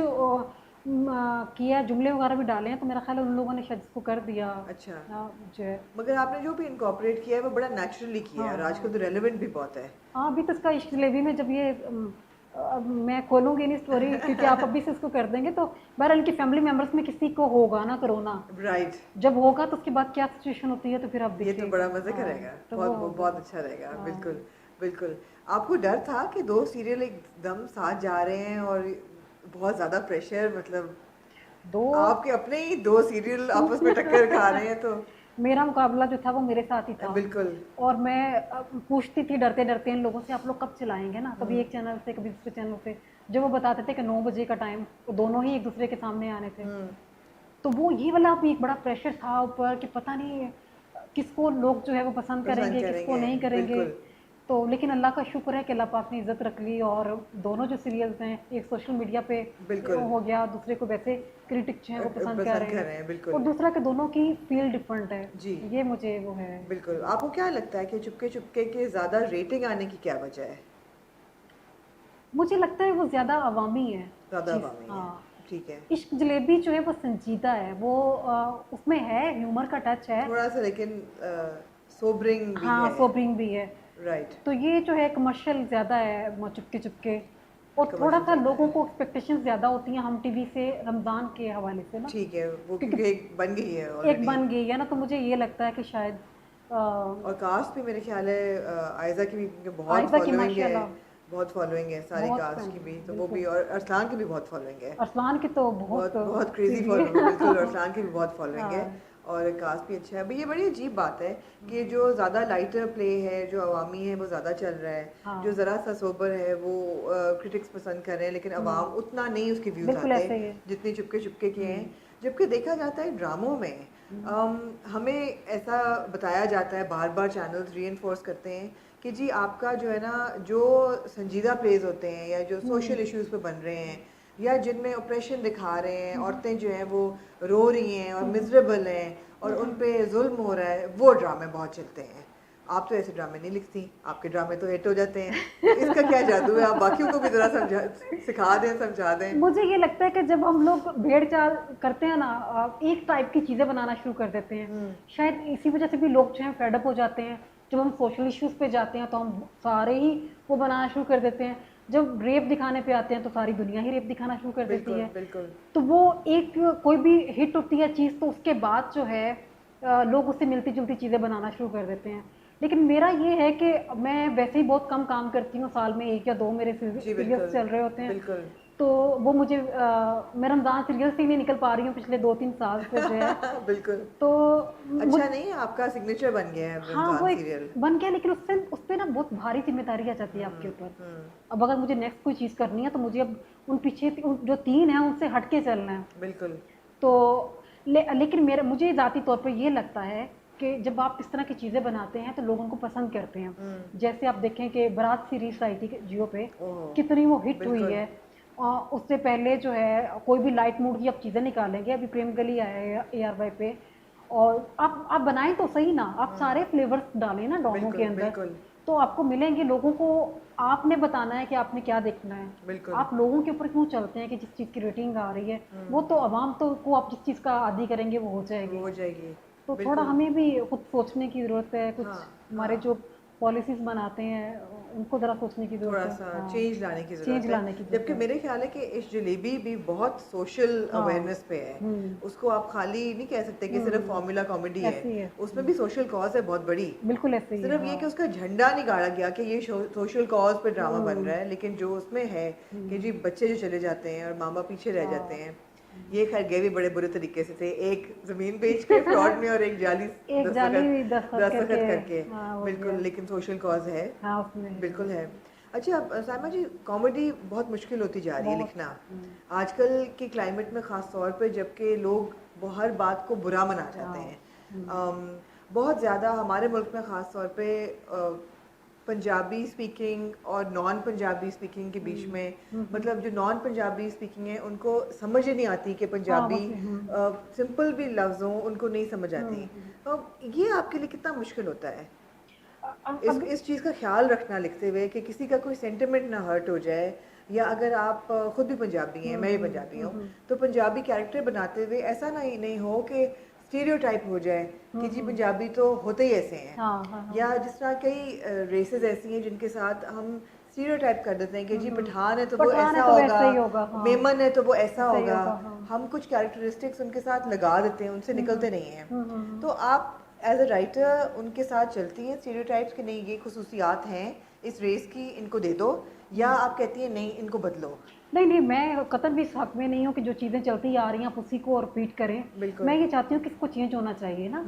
किया, जुमले वगैरह भी डाले हैं, तो मेरा ख्याल है उन लोगों ने शायद इसको कर दिया। अच्छा। जो है, मगर आपने जो भी इनकॉर्पोरेट किया है वो बड़ा नेचुरली किया है और हाँ आजकल तो रेलेवेंट भी बहुत है। हाँ, अभी तो इसका इश्क जलेबी में जब ये अब मैं खोलूंगी नहीं स्टोरी क्योंकि आप अभी से इसको कर देंगे, तो बहरहाल इनकी फैमिली मेम्बर्स में किसी को होगा ना कोरोना, राइट। जब होगा तो उसके बाद क्या सिचुएशन होती है तो फिर आप ये तो देखिए। बड़ा मजे का रहेगा, तो बहुत बहुत अच्छा रहेगा। हाँ। बिल्कुल बिल्कुल। आपको डर था कि दो सीरियल एकदम साथ जा रहे हैं और बहुत ज्यादा प्रेशर, मतलब दो आपके अपने ही दो सीरियल आपस में टक्कर खा रहे हैं तो? मेरा मुकाबला जो था वो मेरे साथ ही था। बिल्कुल। और मैं पूछती थी डरते डरते इन लोगों से, आप लोग कब चलाएंगे ना, कभी एक चैनल से कभी दूसरे चैनल से। जब वो बताते थे कि 9 बजे का टाइम, तो दोनों ही एक दूसरे के सामने आने थे। तो वो ये वाला भी एक बड़ा प्रेशर था ऊपर कि पता नहीं किसको लोग जो है वो पसंद करेंगे, किसको नहीं करेंगे। बिल्कुल। तो लेकिन अल्लाह का शुक्र है कि अल्लाह पाक ने इज्जत रख ली, और दोनों जो सीरियल्स हैं, एक सोशल मीडिया पे बिल्कुल। हो गया, दूसरे को वैसे क्रिटिक्स हैं वो पसंद कर रहे हैं, बिल्कुल। और दूसरा कि दोनों की फील डिफरेंट है जी। ये मुझे वो है। बिल्कुल। आपको क्या लगता है कि चुपके चुपके के ज्यादा रेटिंग आने की क्या वजह है? मुझे लगता है वो ज़्यादा अवामी है ज्यादा चीज़। अवामी है। हाँ, ठीक है। इश्क जलेबी जो है वो संजीदा है, वो उसमें है ह्यूमर का टच है, थोड़ा सा लेकिन सोबरिंग भी हाँ है। सोबरिंग भी है। राइट। तो ये जो है कमर्शियल ज़्यादा है चुपके चुपके, और थोड़ा सा Commercial लोगों ज़्यादा को एक्सपेक्टेशंस ज़्यादा होती हैं हम टीवी से रमज़ान के हवाले से ना, ठीक है, वो क्योंकि क्योंकि एक बन गई है एक ऑलरेडी। बन गई है ना, तो मुझे ये लगता है कि शायद और कास्ट भी मेरे ख्याल है आयजा की भी बहुत आयशा की फॉलोइंग है, माशाल्लाह बहुत फॉलोइंग है सारी बहुत कास्ट फैन की भी, है, तो वो भी, और अरसलान की भी बहुत फॉलोइंग है। अरसलान की तो बहुत बहुत बहुत क्रेजी crazy फॉलोइंग, है। बिल्कुल। अरसलान की भी बहुत फॉलोइंग है हाँ। और कास्ट भी अच्छा है। भाई ये बड़ी अजीब बात है कि जो ज़्यादा लाइटर प्ले है, जो अवामी है, वो ज़्यादा चल रहा है। हाँ। जो ज़रा सा सोबर है वो क्रिटिक्स पसंद कर रहे हैं, लेकिन अवाम उतना नहीं उसके व्यूज़ बिल्कुल आते ऐसे ही है। जितने चुपके चुपके के हैं। जबकि देखा जाता है ड्रामों में हमें ऐसा बताया जाता है, बार बार चैनल्स रीइंफोर्स करते हैं कि जी आपका जो है ना, जो संजीदा प्लेज होते हैं या जो सोशल इश्यूज पे बन रहे हैं या जिनमें ऑपरेशन दिखा रहे हैं, औरतें जो हैं वो रो रही हैं और मिजरेबल हैं और उन पे जुल्म हो रहा है, वो ड्रामे बहुत चलते हैं। आप तो ऐसे ड्रामे नहीं लिखती, आपके ड्रामे तो हिट हो जाते हैं। इसका क्या जादू है? आप बाकियों को भी जरा सिखा दें, समझा दें। मुझे ये लगता है कि जब हम लोग भेड़ चाल करते हैं ना, एक टाइप की चीज़ें बनाना शुरू कर देते हैं, शायद इसी वजह से भी लोग जो हैं फेडअप हो जाते हैं। जब हम सोशल इश्यूज पे जाते हैं तो हम सारे ही वो बनाना शुरू कर देते हैं। जब रेप दिखाने पे आते हैं तो सारी दुनिया ही रेप दिखाना शुरू कर देती है। बिल्कुल। तो वो एक कोई भी हिट होती है चीज़, तो उसके बाद जो है लोग उससे मिलती जुलती चीज़ें बनाना शुरू कर देते हैं। लेकिन मेरा ये है कि मैं वैसे ही बहुत कम काम करती हूँ, साल में 1 या 2 मेरे सीरियल्स चल रहे होते हैं। तो वो मुझे मैं रमज़ान सीरियल से ही नहीं निकल पा रही हूँ पिछले 2-3 साल से जो है। बिल्कुल। तो अच्छा नहीं, आपका सिग्नेचर बन गया है हाँ, वो रमजान एक सीरियल। बन गया, लेकिन उस पे ना बहुत भारी जिम्मेदारी आ जाती है आपके ऊपर। अब अगर मुझे नेक्स्ट कोई चीज़ करनी है तो मुझे अब उन पीछे जो 3 हैं उनसे हट के चलना है। बिल्कुल। तो लेकिन मुझे ज़ाती तौर पर ये लगता है कि जब आप इस तरह की चीज़ें बनाते हैं तो लोग उनको पसंद करते हैं। जैसे आप देखें कि बारात सीरीज आई थी जियो पे, कितनी वो हिट हुई है। उससे पहले जो है कोई भी लाइट मूड की आप चीज़ें निकालेंगे, अभी प्रेम गली आया है ARY पे, और आप बनाएं तो सही ना, आप सारे फ्लेवर्स डालें ना डोमो के अंदर, तो आपको मिलेंगे। लोगों को आपने बताना है कि आपने क्या देखना है। आप लोगों के ऊपर क्यों चलते हैं कि जिस चीज़ की रेटिंग आ रही है वो तो आवाम तो को आप जिस चीज़ का आदी करेंगे वो हो जाएगी। तो थोड़ा हमें भी कुछ सोचने की ज़रूरत है। कुछ हमारे जो पॉलिसीज बनाते हैं उनको ज़रा सोचने की ज़रूरत है, थोड़ा सा चेंज लाने की चेंज लाने ज़रूरत की है। ज़रूरत जबकि है। मेरे ख्याल है कि इस जलेबी भी बहुत सोशल अवेयरनेस पे है। उसको आप खाली नहीं कह सकते कि सिर्फ फॉर्मूला कॉमेडी है, उसमें भी सोशल कॉज है बहुत बड़ी। बिल्कुल ऐसे ही है। सिर्फ ये कि उसका झंडा नहीं गाड़ा गया कि ये सोशल कॉज पे ड्रामा बन रहा है, लेकिन जो उसमें है कि जी बच्चे जो चले जाते हैं और माँ बाप पीछे रह जाते हैं। ये खैर गए भी बड़े बुरे तरीके से थे, एक जमीन बेच के फ्रॉड में और एक जाली दस्तखत करके। बिल्कुल, लेकिन सोशल कॉज है। बिल्कुल है। अच्छा साइमा जी, कॉमेडी बहुत मुश्किल होती जा रही है लिखना आजकल के क्लाइमेट में, ख़ास तौर पे जबकि लोग हर बात को बुरा मना जाते हैं। बहुत ज़्यादा हमारे मुल्क में ख़ास तौर पे पंजाबी स्पीकिंग और नॉन पंजाबी स्पीकिंग के बीच में, मतलब जो नॉन पंजाबी स्पीकिंग है उनको समझ ही नहीं आती कि पंजाबी सिंपल भी लफ्ज़ हों उनको नहीं समझ आती। तो ये आपके लिए कितना मुश्किल होता है इस चीज़ का ख्याल रखना लिखते हुए कि किसी का कोई सेंटिमेंट ना हर्ट हो जाए, या अगर आप खुद भी पंजाबी हैं, मैं भी पंजाबी हूँ, तो पंजाबी कैरेक्टर बनाते हुए ऐसा नहीं हो कि स्टीरियोटाइप हो जाए कि जी पंजाबी तो होते ही ऐसे हैं। या जिस तरह कई रेसेस ऐसी हैं जिनके साथ हम स्टीरियोटाइप कर देते हैं कि जी पठान है तो वो ऐसा होगा, मेमन है तो वो ऐसा होगा। हम कुछ कैरेक्टरिस्टिक्स उनके साथ लगा देते हैं, उनसे निकलते नहीं हैं। तो आप एज अ राइटर उनके साथ चलती हैं स्टीरियोटाइप्स के, नहीं ये खुसूसियात हैं इस रेस की, इनको दे दो, या आप कहती हैं नहीं इनको बदलो? नहीं, मैं कतई भी इस हक में नहीं हूँ कि जो चीज़ें चलती आ रही हैं आप उसी को रिपीट करें। मैं ये चाहती हूँ कि इसको चेंज होना चाहिए ना।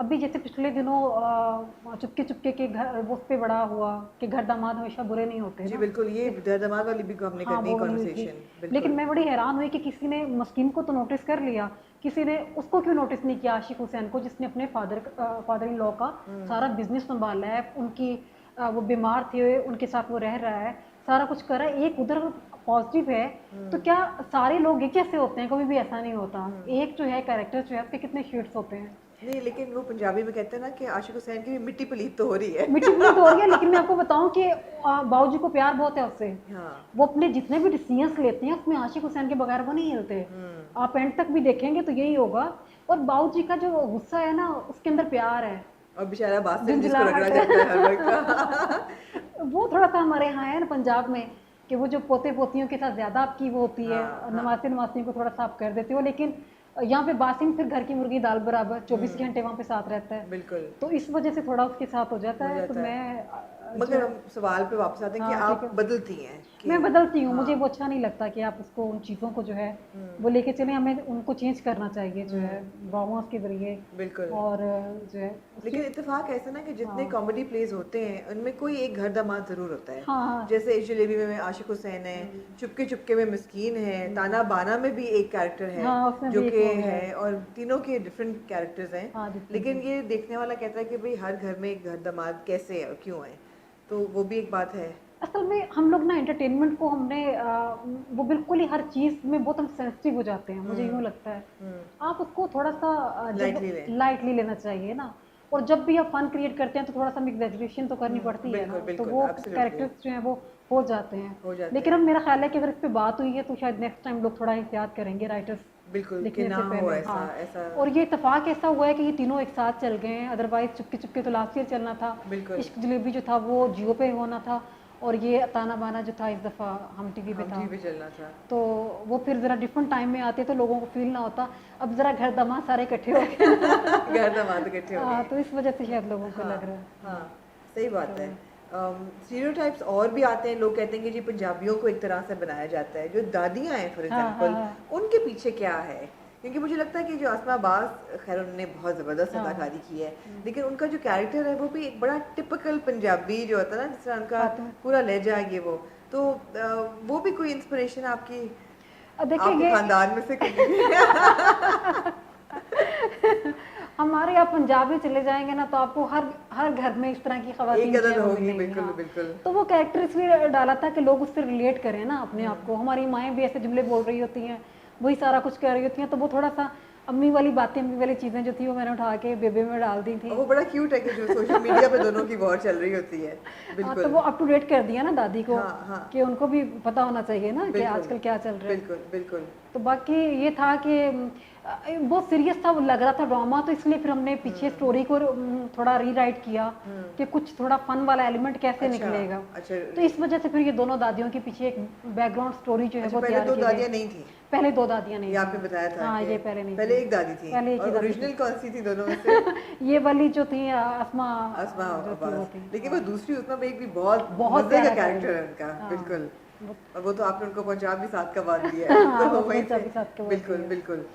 अभी जैसे पिछले दिनों चुपके चुपके के घर वो पे बड़ा हुआ कि घर दामाद हमेशा बुरे नहीं होते जी ना। बिल्कुल, ये घर दामाद वाली भी हमने करनी कॉन्वर्सेशन। लेकिन मैं बड़ी हैरान हुई कि किसी ने मस्कीन को तो नोटिस कर लिया, किसी ने उसको क्यों नोटिस नहीं किया, आशिक हुसैन को, जिसने अपने फादर इन लॉ का सारा बिजनेस संभाला है। उनकी वो बीमार थे, उनके साथ वो रह रहा है, सारा कुछ कर रहा है। एक उधर पॉजिटिव है, तो क्या सारे लोग एक जैसे होते हैं? कभी भी ऐसा नहीं होता। एक जो है कैरेक्टर जो है उसके कितने शेड्स होते हैं। नहीं, लेकिन वो पंजाबी में कहते हैं ना कि आशिक हुसैन की भी मिट्टी पलीत तो हो रही है। मिट्टी पलीत हो रही है, लेकिन मैं आपको बताऊं कि बाबूजी को प्यार बहुत है उससे। वो अपने जितने भी डिसीजंस लेते हैं उसमें आशिक हुसैन के बगैर वो नहीं हिलते। आप एंड तक भी देखेंगे तो यही होगा। और बाबूजी का जो गुस्सा है ना, उसके अंदर प्यार है। और बेचारा बासिम जिसको रगड़ा जाता है हर वक्त वो थोड़ा सा हमारे यहाँ है ना पंजाब में कि वो जो पोते पोतियों के साथ ज्यादा आपकी वो होती है, नवासियों को थोड़ा सा आप कर देते हो। लेकिन यहाँ पे बासिम फिर घर की मुर्गी दाल बराबर 24 घंटे वहाँ पे साथ रहता है। बिल्कुल। तो इस वजह से थोड़ा उसके साथ हो जाता है। तो मैं मगर हम सवाल पे वापस आते हैं कि आप बदलती हैं। मैं बदलती हूँ। मुझे वो अच्छा नहीं लगता कि आप उसको उन चीज़ों को जो है वो लेके चले। हमें उनको चेंज करना चाहिए जो है ड्रामास के जरिए। बिल्कुल। और जो है लेकिन इत्तेफाक ऐसा ना कि जितने कॉमेडी प्लेज होते हैं उनमें कोई एक घर दामाद जरूर होता है। जैसे इस जलेबी में आशिक हुसैन है, चुपके चुपके में मिस्कीन है, ताना बाना में भी एक कैरेक्टर है जो कि है, और तीनों के डिफरेंट कैरेक्टर्स हैं। लेकिन ये देखने वाला कहता है कि भाई हर घर में एक घर दामाद कैसे है और क्यों है, तो वो भी एक बात है। असल में हम लोग ना एंटरटेनमेंट को हमने वो बिल्कुल ही हर चीज़ में बहुत हम सेंसिटिव हो जाते हैं, मुझे यूँ लगता है। आप उसको थोड़ा सा लाइटली लेना चाहिए ना। और जब भी आप फन क्रिएट करते हैं तो थोड़ा सा एग्जैजरेशन तो करनी पड़ती है ना, तो वो कैरेक्टर्स जो हैं वो हो जाते हैं। लेकिन अब मेरा ख्याल है कि अगर इस पर बात हुई है तो शायद नेक्स्ट टाइम लोग थोड़ा एहतियात करेंगे राइटर्स बिल्कुल लिखने से पहले। ऐसा और ये इत्तेफाक ऐसा हुआ है कि ये तीनों एक साथ चल गए हैं। अदरवाइज चुपके चुपके तो लास्ट ईयर चलना था, इश्क जलेबी जो था वो जियो पे होना था, और ये ताना बाना जो था इस दफ़ा हम टीवी पे था, चलना था। तो वो फिर ज़रा डिफरेंट टाइम में आते तो लोगों को फील ना होता। अब ज़रा घर दामाद सारे इकट्ठे हो गए घर दामाद इकट्ठे हो गए, तो इस वजह से शायद लोगों को लग रहा है। हाँ सही बात है। स्टीरियोटाइप्स और भी आते हैं, लोग कहते हैं कि जी पंजाबियों को एक तरह से बनाया जाता है, जो दादियाँ हैं फॉर हाँ हाँ एग्जांपल उनके पीछे क्या है? क्योंकि मुझे लगता है कि जो आसमा अब्बास, खैर उन्होंने बहुत ज़बरदस्त हाँ अदाकारी की है, लेकिन उनका जो कैरेक्टर है वो भी एक बड़ा टिपिकल पंजाबी जो होता है ना, जिस तरह उनका फातिमा। पूरा लहजा है ये वो, तो वो भी कोई इंस्पिरेशन आपकी, देखिए आपके ये खानदान में से कोई? हमारे यहाँ पंजाब में चले जाएंगे ना तो आपको हर हर घर में इस तरह की खवातीन एक जो अदद है वो होगी, मिलेंगी। बिल्कुल हाँ बिल्कुल। तो वो कैरेक्टर इसलिए डाला था कि लोग उससे रिलेट करें ना अपने आप को। हमारी माएँ भी ऐसे जुमले बोल रही होती हैं, वही सारा कुछ कह रही होती हैं, तो वो थोड़ा सा अम्मी वाली बातें, अम्मी वाली चीज़ें जो थी वो मैंने उठा के बेबे में डाल दी थी। और वो बड़ा क्यूट है कि जो सोशल मीडिया पे दोनों की वॉर चल रही होती है। हाँ तो बिल्कुल। वो अप टू डेट कर दिया ना दादी को, हाँ हाँ कि उनको भी पता होना चाहिए ना कि बिल्कुल आजकल क्या चल रहा है। बिल्कुल बिल्कुल। तो बाकी ये था कि बहुत सीरियस था, लग रहा था ड्रामा, तो इसलिए फिर हमने पीछे स्टोरी को थोड़ा रीराइट किया कि कुछ थोड़ा फन वाला एलिमेंट कैसे अच्छा निकलेगा। अच्छा। तो इस वजह से फिर ये दोनों दादियों के पीछे एक बैकग्राउंड स्टोरी जो है अच्छा, वो पहले तैयार दो की गई। दादियाँ नहीं थी? पहले दो दादियाँ नहीं ये थी। आपने बताया था हाँ कि ये पहले नहीं पहले थी। एक दादी थी। पहले एक ही और दादी ओरिजिनल थी। कौन सी थी दोनों में से? ये वाली जो थी आसमा आसमा जो थी वो अब्बास। थी। लेकिन वो दूसरी उसमें भी एक भी बहुत बहुत मजे का प्यारा कैरेक्टर है character। उनका। हाँ। बिल्कुल। वो- और वो तो आपने उनको पंजाब भी साथ का बात दिया है। हाँ, तो वो वहीं पंजाबी से साथ के वो बिल्कुल दिया। बिल्कुल।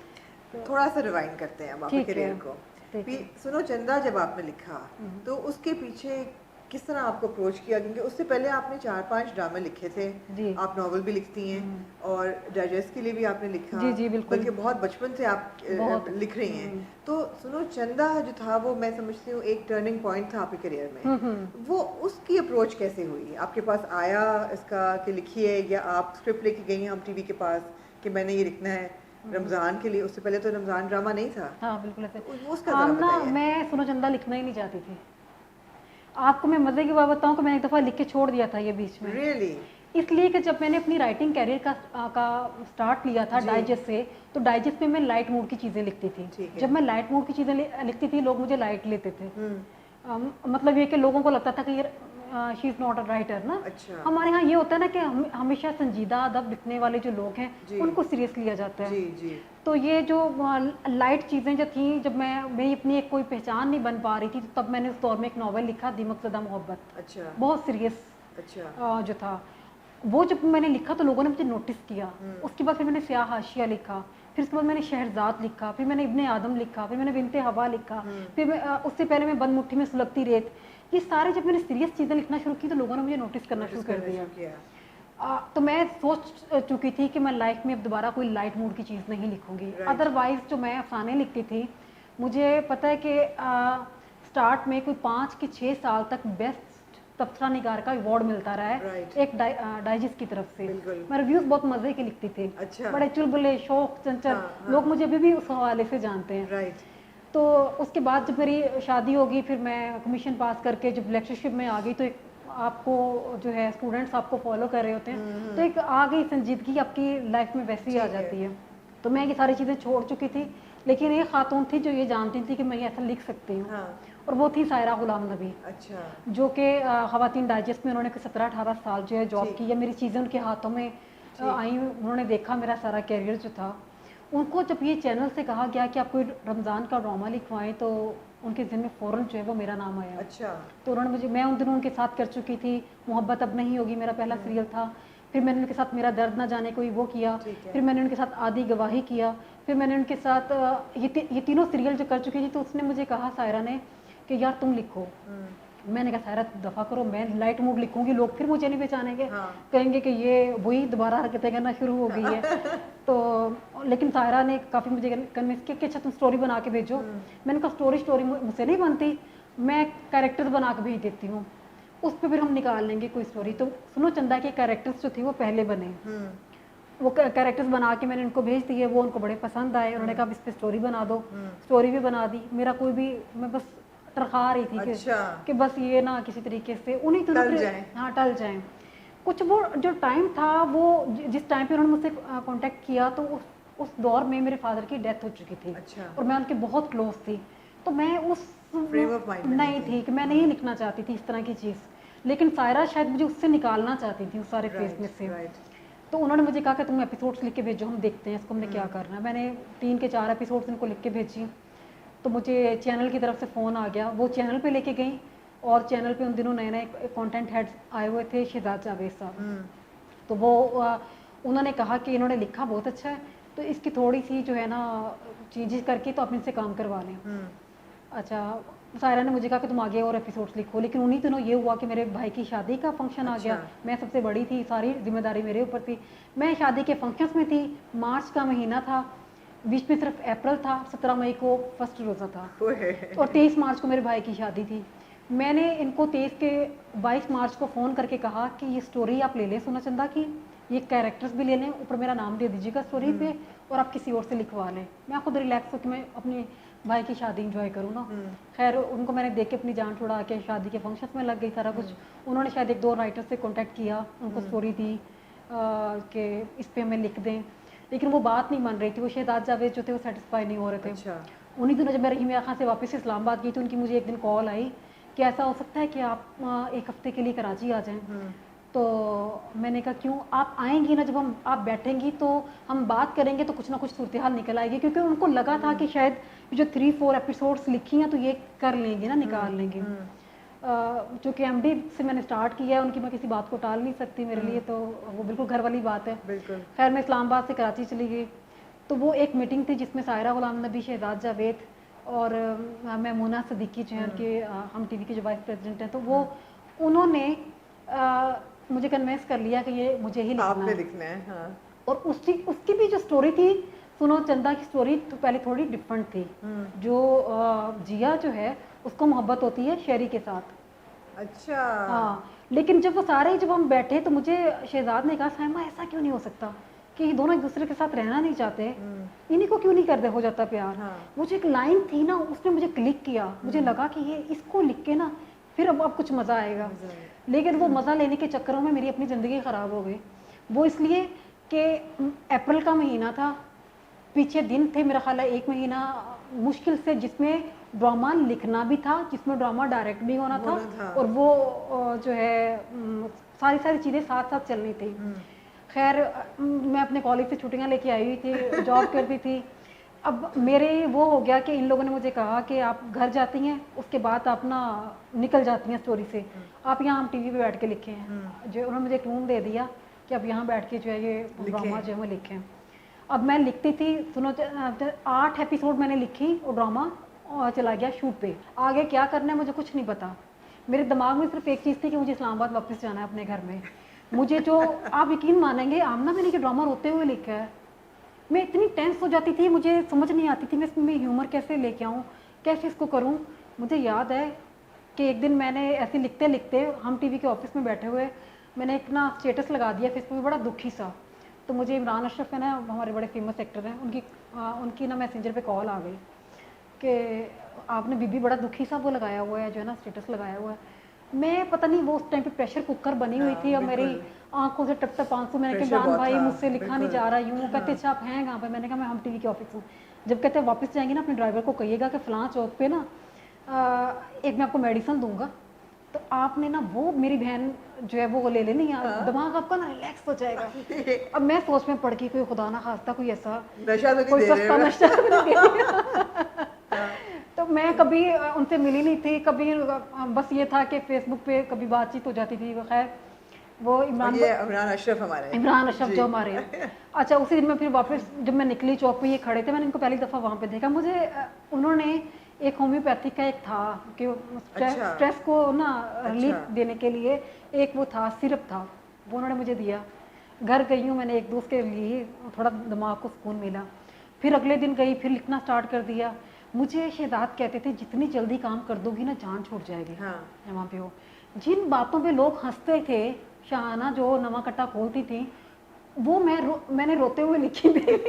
तो थोड़ा सा रिवाइंड करते हैं अब आपके ठीक है, करियर को। ठीक है। सुनो चंदा जब आपने लिखा तो उसके पीछे किस तरह आपको अप्रोच किया? क्योंकि उससे पहले आपने 4-5 ड्रामे लिखे थे, जी आप नॉवल भी लिखती हैं और डाइजेस्ट के लिए भी आपने लिखा, जी जी बिल्कुल। बल्कि बहुत बचपन से आप बहुत लिख रही हैं। तो सुनो चंदा जो था वो मैं समझती हूँ एक टर्निंग पॉइंट था आपके करियर में। वो उसकी अप्रोच कैसे हुई? आपके पास आया इसका कि लिखिए, या आप स्क्रिप्ट लेके गई हम टीवी के पास कि मैंने ये लिखना है रमज़ान के लिए? उससे पहले तो रमज़ान ड्रामा नहीं था। हाँ बिल्कुल ऐसे। तो उसका जरा आमना बताइए। मैं सुनो चंदा लिखना ही नहीं चाहती थी। आपको मैं मजे की बात बताऊं कि मैंने एक दफ़ा लिख के छोड़ दिया था ये बीच में। रियली? इसलिए कि जब मैंने अपनी राइटिंग कैरियर का स्टार्ट लिया था जी। डाइजेस्ट से, तो डाइजेस्ट में मैं लाइट मूड की चीज़ें लिखती थी। ठीक है। जब मैं लाइट मूड की चीज़ें लिखती थी लोग मुझे लाइट लेते थे। मतलब ये कि लोगों को लगता था कि ये she is not a writer ना। अच्छा। हमारे यहाँ ये होता है ना कि हमेशा संजीदा अदब लिखने वाले जो लोग हैं जी। उनको सीरियस लिया जाता है। जी जी। तो ये जो लाइट चीज़ें जो थी, जब मेरी अपनी एक कोई पहचान नहीं बन पा रही थी, तो तब मैंने उस दौर में एक नावल लिखा दीमकज़दा मोहब्बत। अच्छा बहुत सीरियस अच्छा। जो था वो, जब मैंने लिखा तो लोगों ने मुझे नोटिस किया। उसके बाद फिर मैंने स्याह हाशिया लिखा, फिर उसके बाद मैंने शहरजाद लिखा, फिर मैंने इब्ने आदम लिखा, फिर मैंने बिनते हवा लिखा, फिर उससे पहले मैं बंद मुट्ठी में सुलगती रेत। ये सारे जब मैंने सीरियस चीज़ें लिखना शुरू की तो लोगों ने मुझे नोटिस करना शुरू कर दिया। तो मैं सोच चुकी थी कि मैं लाइफ में अब दोबारा कोई लाइट मूड की चीज़ नहीं लिखूंगी। अदरवाइज जो मैं अफसाने लिखती थी, मुझे पता है कि स्टार्ट में कोई 5 के 6 साल तक बेस्ट तबसरा निगार का अवार्ड मिलता रहा है एक डाइजेस्ट की तरफ से। मैं रिव्यूज बहुत मजे के लिखती थी। अच्छा। बड़े चुलबुले शौक चंचल लोग मुझे अभी भी उस हवाले से जानते हैं। तो उसके बाद जब मेरी शादी होगी, फिर मैं कमीशन पास करके जब लेक्चरशिप में आ गई, तो एक आपको जो है स्टूडेंट्स आपको फॉलो कर रहे होते हैं, तो एक आ गई संजीदगी आपकी लाइफ में वैसे ही आ जाती है। तो मैं ये सारी चीज़ें छोड़ चुकी थी, लेकिन एक खातून थी जो ये जानती थी कि मैं ये ऐसा लिख सकती हूँ। और वो थी सायरा गुलाम नबी। अच्छा। जो कि ख़वातीन डाइजेस्ट में उन्होंने 17-18 साल जो है जॉब की, या मेरी चीज़ें उनके हाथों में आई, उन्होंने देखा मेरा सारा कैरियर जो था। उनको जब ये चैनल से कहा गया कि आप कोई रमज़ान का ड्रामा लिखवाएं, तो उनके ज़हन में फ़ौरन जो है वो मेरा नाम आया। अच्छा। तो उन्होंने मुझे, मैं उन दिनों उनके साथ कर चुकी थी मोहब्बत अब नहीं होगी, मेरा पहला सीरियल था। फिर मैंने उनके साथ मेरा दर्द ना जाने कोई वो किया, फिर मैंने उनके साथ आधी गवाही किया, फिर मैंने उनके साथ ये तीनों सीरियल जो कर चुकी थी। तो उसने मुझे कहा, सायरा ने, कि यार तुम लिखो। मैंने कहा सायरा दफ़ा करो, मैं लाइट मूड लिखूंगी, लोग फिर मुझे नहीं पहचानेंगे। कहेंगे कि ये वही दोबारा हरकतें करना शुरू हो गई है। तो लेकिन सायरा ने काफ़ी मुझे कन्विंस किया कि अच्छा तुम स्टोरी बना के भेजो। मैंने कहा स्टोरी मुझसे नहीं बनती, मैं कैरेक्टर्स बना के भेज देती हूँ, उस पर फिर हम निकाल लेंगे कोई स्टोरी। तो सुनो चंदा के कैरेक्टर्स जो थे वो पहले बने, वो कैरेक्टर्स बना के मैंने उनको भेज दिए, वो उनको बड़े पसंद आए। उन्होंने कहा इस पर स्टोरी बना दो, स्टोरी भी बना दी। मेरा कोई भी, मैं बस टरखा रही थी कि बस ये ना किसी तरीके से उन्हीं हाँ टल जाए कुछ। वो जो टाइम था, वो जिस टाइम पे उन्होंने मुझसे कांटेक्ट किया, तो उस दौर में मेरे फादर की डेथ हो चुकी थी। अच्छा। और मैं उनके बहुत क्लोज थी, तो मैं उस नहीं थी कि मैं नहीं लिखना चाहती थी इस तरह की चीज़। लेकिन सायरा शायद मुझे उससे निकालना चाहती थी, उस सारे फेस में से। तो उन्होंने मुझे कहा कि तुम एपिसोड्स लिख के भेजो, हम देखते हैं इसको, हमने क्या करना है। मैंने 3 के 4 एपिसोड्स इनको लिख के भेजी। तो मुझे चैनल की तरफ से फ़ोन आ गया, वो चैनल पे लेके गई और चैनल पे उन दिनों नए नए कंटेंट हेड्स आए हुए थे, शहजाद जावेद साहब। तो वो उन्होंने कहा कि इन्होंने लिखा बहुत अच्छा है, तो इसकी थोड़ी सी जो है ना चेंजेस करके तो आप इनसे काम करवा लें। अच्छा, सायरा ने मुझे कहा कि तुम आगे और एपिसोड्स लिखो, लेकिन उन्हीं दिनों ये हुआ कि मेरे भाई की शादी का फंक्शन आ गया। मैं सबसे बड़ी थी, सारी जिम्मेदारी मेरे ऊपर थी। मैं शादी के फंक्शंस में थी, मार्च का महीना था, बीच में सिर्फ अप्रैल था, 17 मई को फर्स्ट रोज़ा था और 23 मार्च को मेरे भाई की शादी थी। मैंने इनको 22 मार्च को फ़ोन करके कहा कि ये स्टोरी आप ले लें सोना चंदा की, ये कैरेक्टर्स भी ले लें, ऊपर मेरा नाम दे दीजिएगा स्टोरी पे, और आप किसी और से लिखवा लें, मैं खुद रिलैक्स होकर मैं अपने भाई की शादी इंजॉय करूँ ना। खैर उनको मैंने देख के अपनी जान छुड़ा के शादी के फंक्शंस में लग गई सारा कुछ। उन्होंने शायद 1-2 राइटर से कांटेक्ट किया, उनको स्टोरी दी कि इस पे हमें लिख दें, लेकिन वो बात नहीं मान रही थी। वो शहजाद जावेद जो थे वो सेटिस्फाई नहीं हो रहे थे। उन्हीं दिनों जब मैं रहीम खां से वापस इस्लामाबाद गई तो उनकी मुझे एक दिन कॉल आई कि ऐसा हो सकता है कि आप एक हफ्ते के लिए कराची आ जाएं। तो मैंने कहा क्यों, आप आएंगी ना, जब हम आप बैठेंगी तो हम बात करेंगे तो कुछ ना कुछ सूरत हाल निकल आएगी, क्योंकि उनको लगा था कि शायद जो 3-4 एपिसोड्स लिखी हैं तो ये कर लेंगी ना, निकाल लेंगी। जो कि एमडी से मैंने स्टार्ट किया है, उनकी मैं किसी बात को टाल नहीं सकती, मेरे लिए तो वो बिल्कुल घर वाली बात है। खैर मैं इस्लामाबाद से कराची चली गई, तो वो एक मीटिंग थी जिसमें सायरा गुलाम नबी, शहजाद जावेद और मैमूना सिद्दीकी जो है उनके हम टीवी के जो वाइस प्रेसिडेंट हैं, तो वो उन्होंने मुझे कन्विंस कर लिया कि ये मुझे ही लिखना है। हाँ। और उसकी भी जो स्टोरी थी, सुनो चंदा की स्टोरी तो पहले थोड़ी डिफरेंट थी। जो जिया जो है उसको मोहब्बत होती है शेरी के साथ। अच्छा। हाँ, लेकिन जब हम बैठे तो मुझे शहजाद ने कहा साइमा ऐसा क्यों नहीं हो सकता कि ये दोनों एक दूसरे के साथ रहना नहीं चाहते, इन्हीं को क्यों नहीं कर दे हो जाता प्यार। हाँ। मुझे एक लाइन थी ना, उसने मुझे क्लिक किया, मुझे लगा कि ये इसको लिख के ना फिर अब कुछ मज़ा आएगा। लेकिन वो मज़ा लेने के चक्करों में मेरी अपनी ज़िंदगी ख़राब हो गई। वो इसलिए कि अप्रैल का महीना था, पीछे दिन थे, मेरा ख्याल है 1 महीना मुश्किल से, जिसमें ड्रामा लिखना भी था, जिसमें ड्रामा डायरेक्ट भी होना था और वो जो है सारी चीज़ें साथ साथ चलनी थी। खैर मैं अपने कॉलेज से छुट्टियां लेके आई हुई थी, जॉब करती थी। अब मेरे वो हो गया कि इन लोगों ने मुझे कहा कि आप घर जाती हैं, उसके बाद आप ना निकल जाती हैं स्टोरी से, आप यहाँ हम टीवी पे बैठ के लिखें हैं। जो उन्होंने मुझे एक रूम दे दिया कि अब यहाँ बैठ के जो है ये ड्रामा जो है वो लिखें। अब मैं लिखती थी, सुनो 8 एपिसोड मैंने लिखी और ड्रामा चला गया शूट पे। आगे क्या करना है मुझे कुछ नहीं पता। मेरे दिमाग में सिर्फ एक चीज़ थी कि मुझे इस्लामाबाद वापस जाना है अपने घर में। मुझे जो आप यकीन मानेंगे आमना, मैंने ये ड्रामा रोते हुए लिखा है। मैं इतनी टेंस हो जाती थी, मुझे समझ नहीं आती थी मैं इसमें ह्यूमर कैसे लेके आऊँ, कैसे इसको करूँ। मुझे याद है कि एक दिन मैंने ऐसे लिखते लिखते, हम टीवी के ऑफिस में बैठे हुए, मैंने एक ना स्टेटस लगा दिया फेसबुक में, बड़ा दुखी सा। तो मुझे इमरान अशरफ है ना, हमारे बड़े फेमस एक्टर हैं, उनकी ना मैसेंजर पे कॉल आ गई कि आपने बीबी बड़ा दुखी सा वो लगाया हुआ है, जो है ना स्टेटस लगाया हुआ है। मैं पता नहीं, वो उस टाइम पे प्रेशर कुकर बनी हुई थी और मेरी आंखों से टप टप आंसू। मैंने कहा इमरान भाई मुझसे लिखा नहीं जा रहा, यूँ कहते अच्छा आप हैं कहाँ पे। मैंने कहा मैं हम टीवी के ऑफिस हूँ। जब कहते हैं वापस जाएंगे ना, अपने ड्राइवर को कहिएगा कि फलां चौक पे ना एक मैं आपको मेडिसिन दूंगा, तो आपने ना वो मेरी बहन जो है वो ले लेनी, दिमाग आपका ना रिलैक्स हो जाएगा। अब मैं सोच में पड़ गई कोई खुदा ना खास्ता कोई ऐसा कोई सस्ता नशा तो मैं कभी उनसे मिली नहीं थी, कभी बस ये था कि फेसबुक पे कभी बातचीत हो जाती थी। खैर वो इमरान अशरफ जो हमारे अच्छा, उसी दिन में फिर वापस जब मैं निकली चौक पे ये खड़े थे, मैंने इनको पहली दफ़ा वहाँ पे देखा। मुझे उन्होंने एक होम्योपैथिक का एक था कि स्ट्रेस को ना रिलीफ देने के लिए एक वो था, सिरप था, वो उन्होंने मुझे दिया। घर गई हूँ मैंने, एक दोस्त के लिए, थोड़ा दिमाग को सुकून मिला। फिर अगले दिन गई, फिर लिखना स्टार्ट कर दिया। मुझे शहजाद कहते थे जितनी जल्दी काम कर दोगी ना जान छूट जाएगी। हाँ। वहाँ पे हो जिन बातों पे लोग हंसते थे, शाहाना जो नवा कट्टा खोलती थी, वो मैंने रोते हुए लिखी थी।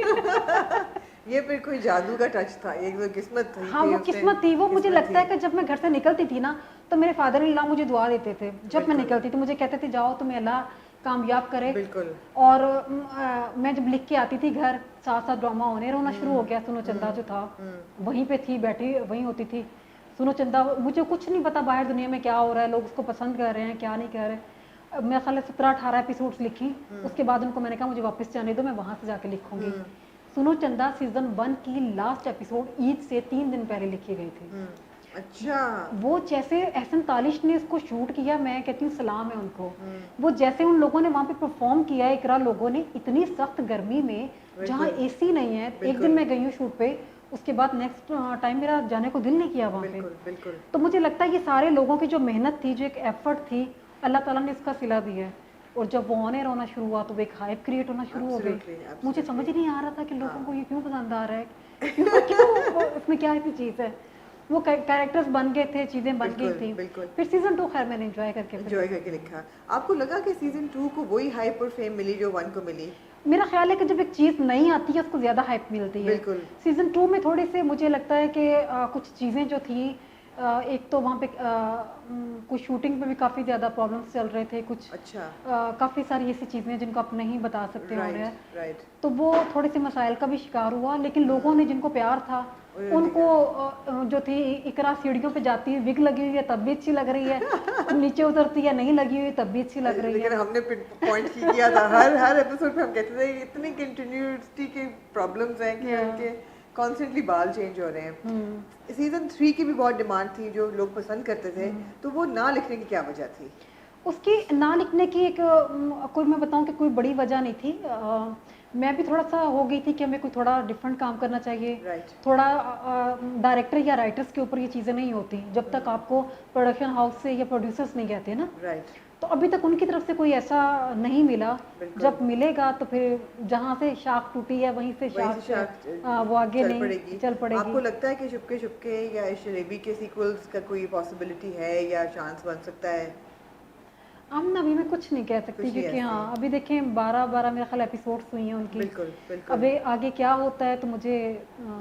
ये फिर कोई जादू का टच था, एक तो किस्मत थी। हाँ वो किस्मत थी। वो मुझे लगता है कि जब मैं घर से निकलती थी ना, तो मेरे फादर इन लॉ मुझे दुआ देते थे। जब मैं निकलती थी मुझे कहते थे जाओ तुम्हें अल्लाह कामयाब करे। बिल्कुल। और मैं जब लिख के आती थी घर, साथ साथ ड्रामा होने रोना शुरू हो गया। सुनो चंदा जो था वहीं पे थी, बैठी वहीं होती थी। सुनो चंदा, मुझे कुछ नहीं पता बाहर दुनिया में क्या हो रहा है, लोग उसको पसंद कर रहे हैं क्या नहीं कर रहे। मैं ख्याल 17-18 एपिसोड्स लिखी। उसके बाद उनको मैंने कहा मुझे वापस जाने दो, मैं वहाँ से जाके लिखूंगी। सुनो चंदा सीजन 1 की लास्ट एपिसोड ईद से 3 दिन पहले लिखी गई थी। अच्छा। वो जैसे एहसन तालिश ने इसको शूट किया, मैं कहती हूँ सलाम है उनको। वो जैसे उन लोगों ने वहाँ पे परफॉर्म किया, इकरा लोगों ने, इतनी सख्त गर्मी में जहाँ बिल्कुल। एसी नहीं है। एक दिन मैं गई हूँ शूट पे, उसके बाद नेक्स्ट टाइम मेरा जाने को दिल नहीं किया वहाँ पे। बिल्कुल बिल्कुल। तो मुझे लगता है ये सारे लोगों की जो मेहनत थी, जो एक एफर्ट थी, अल्लाह ताला ने इसका सिला दिया है। और जब वो ऑन एयर होना शुरू हुआ तो वो एक हाइप क्रिएट होना शुरू हो गई। Absolutely, मुझे समझ ही absolutely. नहीं आ रहा था कि लोगों हाँ। को ये क्यों पसंद आ रहा है, क्यों इसमें क्या ऐसी चीज़ है। वो कैरेक्टर्स बन गए थे, चीज़ें बन गई बिल्कुल थी। बिल्कुल। फिर सीजन 2 खैर मैंने एंजॉय करके फिर एंजॉय करके लिखा। आपको लगा कि सीजन 2 को वही हाइप और फेम मिली जो 1 को मिली? मेरा ख्याल है कि जब एक चीज़ नहीं आती है उसको ज़्यादा हाइप मिलती है। बिल्कुल। सीजन 2 में थोड़े से मुझे लगता है कि कुछ चीज़ें जो थी, एक तो वहाँ पे कुछ शूटिंग पे भी काफ़ी ज़्यादा प्रॉब्लम्स चल रहे थे, कुछ अच्छा। काफ़ी सारी ऐसी चीज़ें हैं जिनको आप नहीं बता सकते हो रहे हैं। राइट। तो वो थोड़े से मसाइल का भी शिकार हुआ, लेकिन लोगों ने जिनको प्यार था उनको जो थी इकरा सीढ़ियों पे जाती है, विग लगी हुई है तब भी अच्छी लग रही है, नीचे उतरती है नहीं लगी हुई तब भी अच्छी लग रही लेकिन है। हमने पॉइंट किया था हर एपिसोड पे, हम कहते थे इतनी कंटिन्यूटी के प्रॉब्लम्स हैं कि उनके कॉन्स्टेंटली बाल चेंज हो रहे हैं। सीजन 3 की भी बहुत डिमांड थी, जो लोग पसंद करते थे, तो वो ना लिखने की क्या वजह थी? उसकी ना लिखने की एक कोई, मैं बताऊं कि कोई बड़ी वजह नहीं थी। मैं भी थोड़ा सा हो गई थी कि हमें कोई थोड़ा डिफरेंट काम करना चाहिए। राइट। थोड़ा डायरेक्टर या राइटर्स के ऊपर ये चीज़ें नहीं होती जब तक आपको प्रोडक्शन हाउस से या प्रोड्यूसर्स नहीं कहते ना। राइट। तो अभी तक उनकी तरफ से कोई ऐसा नहीं मिला। बिल्कुल। जब मिलेगा तो फिर जहाँ से शाख टूटी है वहीं से शाख वो आगे नहीं चल पड़ेगी। आपको लगता है कि चुपके चुपके या शलेबी के सीक्वल्स का कोई पॉसिबिलिटी है या चांस बन सकता है? हम अभी मैं कुछ नहीं कह सकती, क्योंकि हाँ अभी देखें 12 मेरा ख्याल एपिसोड्स हुई हैं उनकी। बिल्कुल बिल्कुल। अभी आगे क्या होता है तो मुझे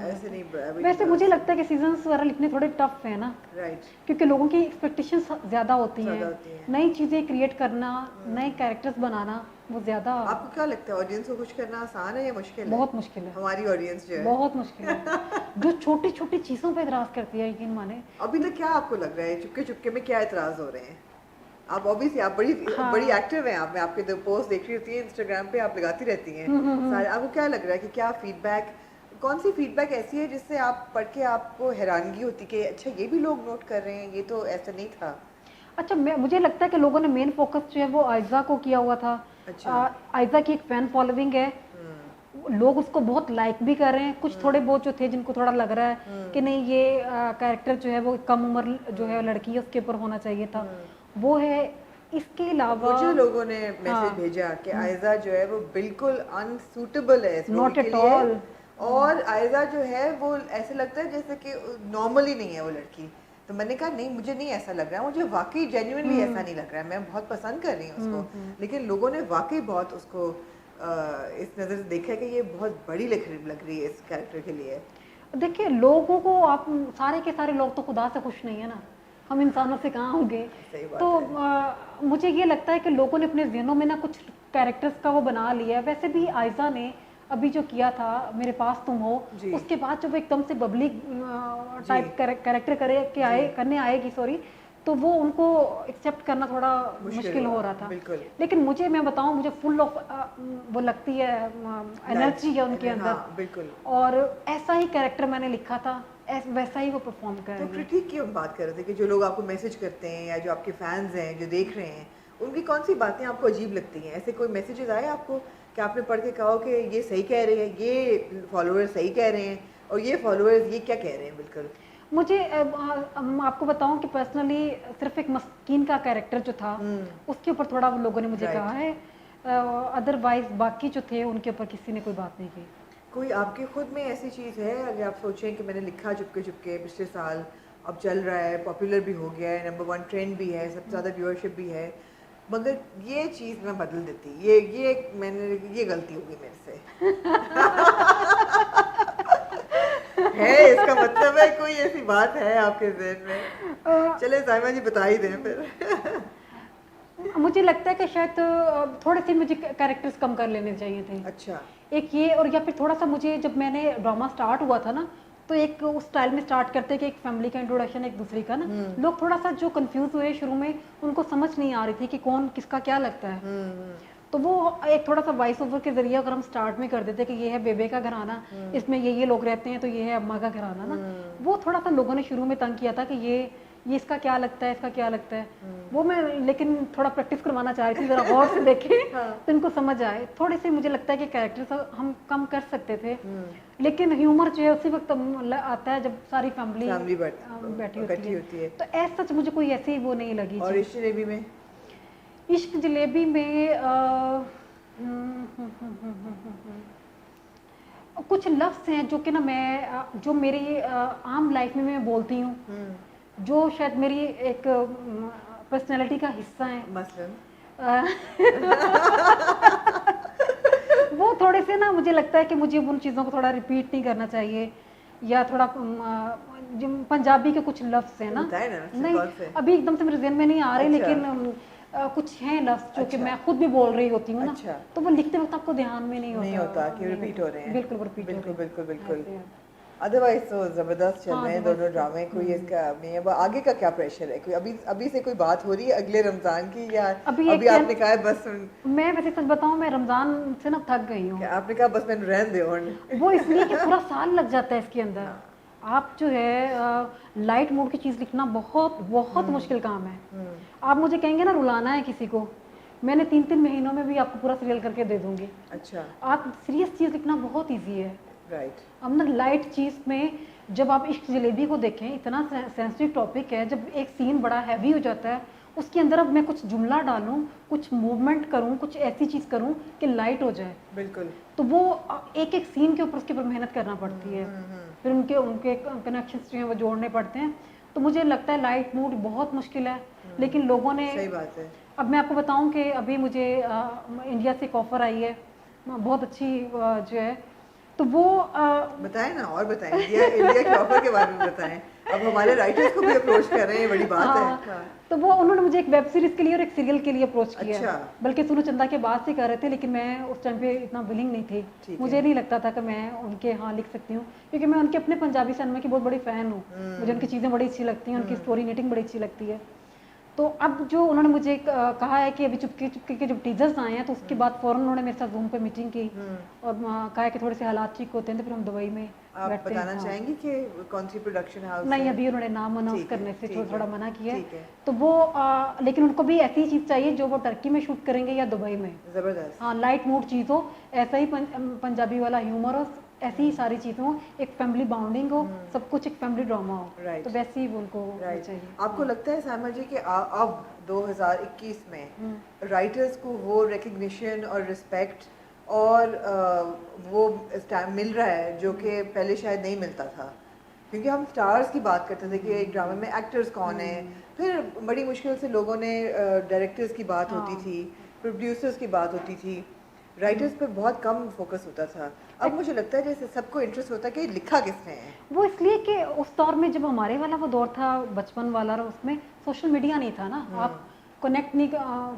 ऐसे नहीं अभी वैसे मुझे लगता है कि सीजन्स वगैरह लिखने थोड़े टफ है ना। राइट। क्योंकि लोगों की एक्सपेक्टेशंस ज़्यादा होती हैं, नई चीज़ें क्रिएट करना, नए कैरेक्टर्स बनाना, वो ज़्यादा। आपको क्या लगता है ऑडियंस को खुश करना आसान है या मुश्किल है? बहुत मुश्किल है। हमारी ऑडियंस जो है बहुत मुश्किल है जो छोटी छोटी चीज़ों पे इतराज़ करती है, यकीन माने। अभी तक क्या आपको लग रहा है चुपके चुपके में क्या इतराज़ हो रहे हैं? आप ऑब्वियसली आप बड़ी एक्टिव हैं, आप, मैं आपके पोस्ट देख रही होती है इंस्टाग्राम पे, आप लगाती रहती हैं सारे। आपको क्या लग रहा है कि क्या फीडबैक, कौन सी फीडबैक ऐसी है जिससे आप पढ़ के आपको हैरानगी होती कि अच्छा ये भी लोग नोट कर रहे हैं, ये तो ऐसा नहीं था? अच्छा, मुझे लगता है कि लोगों ने मेन फोकस जो है वो आयजा को किया हुआ था। अच्छा। आयजा की एक फैन फॉलोइंग है, लोग उसको बहुत लाइक भी कर रहे हैं। कुछ थोड़े बहुत जो थे जिनको थोड़ा लग रहा है कि नहीं ये कैरेक्टर जो है वो कम उम्र जो है लड़की है उसके ऊपर होना चाहिए था, वो है। इसके अलावा मुझे लोगों ने मैसेज भेजा कि आयजा जो है वो बिल्कुल अनसूटेबल है इस रोल के लिए, और आयजा जो है वो ऐसे लगता है जैसे कि नॉर्मल ही नहीं है वो लड़की। तो मैंने कहा नहीं, मुझे नहीं ऐसा लग रहा है, मुझे वाकई जेन्युइनली ऐसा नहीं लग रहा है, मैं बहुत पसंद कर रही हूँ उसको, लेकिन लोगों ने वाकई बहुत उसको इस नज़र से देखा है कि ये बहुत बड़ी लग रही है इस कैरेक्टर के लिए। देखिए, लोगों को आप सारे के सारे लोग तो खुदा से खुश नहीं है ना, हम इंसानों से कहाँ होंगे। तो मुझे ये लगता है कि लोगों ने अपने ज़हनों में ना कुछ कैरेक्टर्स का वो बना लिया है। वैसे भी आयजा ने अभी जो किया था मेरे पास तुम हो, उसके बाद जब एकदम से बबली टाइप कैरेक्टर करने आएगी तो वो उनको एक्सेप्ट करना थोड़ा मुश्किल हो रहा था। लेकिन मैं बताऊं, मुझे फुल ऑफ वो लगती है एनर्जी है उनके अंदर। बिल्कुल। और ऐसा ही कैरेक्टर मैंने लिखा था, वैसा ही वो परफॉर्म कर रही है। तो क्रिटिक की हम बात कर रहे थे कि जो लोग आपको मैसेज करते हैं या जो आपके फैंस हैं जो देख रहे हैं, उनकी कौन सी बातें आपको अजीब लगती हैं? ऐसे कोई मैसेजेस आए आपको कि आपने पढ़ के कहा कि ये सही कह रहे हैं, ये फॉलोअर्स सही कह रहे हैं, और ये फॉलोअर्स ये क्या कह रहे हैं? बिल्कुल। मुझे आपको बताऊं कि पर्सनली सिर्फ एक मस्कीन का कैरेक्टर जो था उसके ऊपर थोड़ा वो लोगों ने मुझे कहा है, अदरवाइज बाकी जो थे उनके ऊपर किसी ने कोई बात नहीं की। कोई आपके खुद में ऐसी चीज़ है अगर आप सोचें कि मैंने लिखा चुपके चुपके पिछले साल, अब चल रहा है, पॉपुलर भी हो गया है, नंबर 1 ट्रेंड भी है, सबसे ज़्यादा व्यूअरशिप भी है, मगर ये चीज़ मैं बदल देती, ये गलती होगी मेरे से है? इसका मतलब है कोई ऐसी बात है आपके ज़हन में? चले साइमा जी बता ही दें फिर मुझे लगता है कि शायद थोड़े से मुझे कैरेक्टर्स कम कर लेने चाहिए थे। अच्छा। एक ये, और या फिर थोड़ा सा मुझे, जब मैंने ड्रामा स्टार्ट हुआ था ना, तो एक उस स्टाइल में स्टार्ट करते कि एक फैमिली का इंट्रोडक्शन एक दूसरी का ना, लोग थोड़ा सा जो कंफ्यूज हुए शुरू में, उनको समझ नहीं आ रही थी कि कौन किसका क्या लगता है। तो वो एक थोड़ा सा वॉइस ओवर के जरिए अगर हम स्टार्ट में कर देते कि ये है बेबे का घराना, इसमें ये लोग रहते हैं, तो ये है अम्मा का घराना ना, वो थोड़ा सा लोगों ने शुरू में तंग किया था कि ये इसका क्या लगता है, इसका क्या लगता है। वो मैं लेकिन थोड़ा प्रैक्टिस करवाना चाह रही थी, जरा गौर से देखें तो इनको समझ आए। थोड़े से मुझे लगता है कि कैरेक्टर्स हम कम कर सकते थे, लेकिन ह्यूमर जो है उसी वक्त आता है जब सारी फैमिली बैठी होती है। तो ऐसा सच मुझे कोई ऐसी वो नहीं लगी। और इश्क जलेबी में, इश्क जलेबी में कुछ लफ्ज़ हैं जो कि ना मैं जो मेरी आम लाइफ में मैं बोलती हूँ, जो शायद मेरी एक पर्सनैलिटी का हिस्सा है। मसलन वो थोड़े से ना मुझे लगता है कि मुझे उन चीज़ों को थोड़ा रिपीट नहीं करना चाहिए, या थोड़ा जो पंजाबी के कुछ लफ्ज़ हैं ना, नहीं अभी एकदम से मेरे जहन में नहीं आ रहे। अच्छा। लेकिन कुछ हैं लफ्ज़ जो कि मैं खुद भी बोल रही होती हूँ ना। अच्छा। तो वो लिखते वक्त आपको ध्यान में नहीं होता कि रिपीट हो रहे हैं। बिल्कुल रिपीट, बिल्कुल। अदरवाइज तो जबरदस्त चल रहे हैं दोनों ड्रामे। कोई इसका नहीं है। आगे का क्या प्रेशर है? कोई अभी से कोई बात हो रही है अगले रमजान की, या अभी आपने कहा है बस? मैं वैसे सच बताऊं, मैं रमजान से ना थक गई हूँ। आपने कहा बस मैंने रहने दो। वो इसलिए कि पूरा साल लग जाता है इसके अंदर। आप जो है लाइट मूड की चीज़ लिखना बहुत मुश्किल काम है। आप मुझे कहेंगे ना रुलाना है किसी को, मैंने 3 महीनों में भी आपको पूरा सीरियल करके दे दूंगी। अच्छा। आप सीरियस चीज़ लिखना बहुत ईजी है। राइट। अब ना लाइट चीज़ में जब आप इश्क जलेबी को देखें, इतना सेंसिटिव टॉपिक है, जब एक सीन बड़ा हैवी हो जाता है, उसके अंदर अब मैं कुछ जुमला डालूं, कुछ मूवमेंट करूं, कुछ ऐसी चीज़ करूं कि लाइट हो जाए। बिल्कुल। तो वो एक एक सीन के ऊपर उसके ऊपर मेहनत करना पड़ती है, फिर उनके कनेक्शंस जो हैं वो जोड़ने पड़ते हैं। तो मुझे लगता है लाइट मूड बहुत मुश्किल है, लेकिन लोगों ने, सही बात है। अब मैं आपको बताऊं कि अभी मुझे इंडिया से एक ऑफ़र आई है बहुत अच्छी जो है, तो वो बताएं ना, और बताएं इंडिया के ऑफर के बारे में बताएं। अब हमारे राइटर्स को भी अप्रोच कर रहे हैं, बड़ी बात है। तो वो उन्होंने मुझे एक वेब सीरीज के लिए और एक सीरियल के लिए अप्रोच किया। अच्छा। बल्कि सुनो चंदा के बाद से कर रहे थे, लेकिन मैं उस टाइम पे इतना विलिंग नहीं थी। मुझे नहीं लगता था कि मैं उनके यहाँ लिख सकती हूँ, क्योंकि मैं उनके अपने पंजाबी सिनेमा की बहुत बड़ी फ़ैन हूँ। मुझे उनकी चीज़ें बड़ी अच्छी लगती हैं, उनकी स्टोरी राइटिंग बड़ी अच्छी लगती है। तो अब जो उन्होंने मुझे कहा है कि अभी चुपके चुपके के जब टीजर्स आए हैं, तो उसके बाद फ़ौरन उन्होंने मेरे साथ जूम पे मीटिंग की और कहा है कि थोड़े से हालात ठीक होते हैं तो फिर हम दुबई में आप बताना चाहेंगी कि कौन सी प्रोडक्शन हाउस? नहीं, अभी उन्होंने नाम अनाउंस करने से थोड़ा मना किया है। तो वो लेकिन उनको भी ऐसी चीज़ चाहिए जो वो टर्की में शूट करेंगे या दुबई में। ज़बरदस्त। हाँ, लाइट मूड चीज़ हो, ऐसा ही पंजाबी वाला ह्यूमर हो, ऐसी ही सारी चीज़ें हो, एक फैमिली बाउंडिंग हो, सब कुछ एक फैमिली ड्रामा हो। तो वैसे ही उनको चाहिए। आपको लगता है सायमा जी कि अब 2021 में राइटर्स को वो रिकग्निशन और रिस्पेक्ट और वो मिल रहा है जो कि पहले शायद नहीं मिलता था? क्योंकि हम स्टार्स की बात करते थे कि एक ड्रामे में एक्टर्स कौन है, फिर बड़ी मुश्किल से लोगों ने डायरेक्टर्स की बात होती थी, प्रोड्यूसर्स की बात होती थी, राइटर्स पे बहुत कम फोकस होता था। अब मुझे लगता है जैसे सबको इंटरेस्ट होता है कि लिखा किसने है। वो इसलिए कि उस दौर में जब हमारे वाला वो दौर था, बचपन वाला, उसमें सोशल मीडिया नहीं था ना, आप कनेक्ट नहीं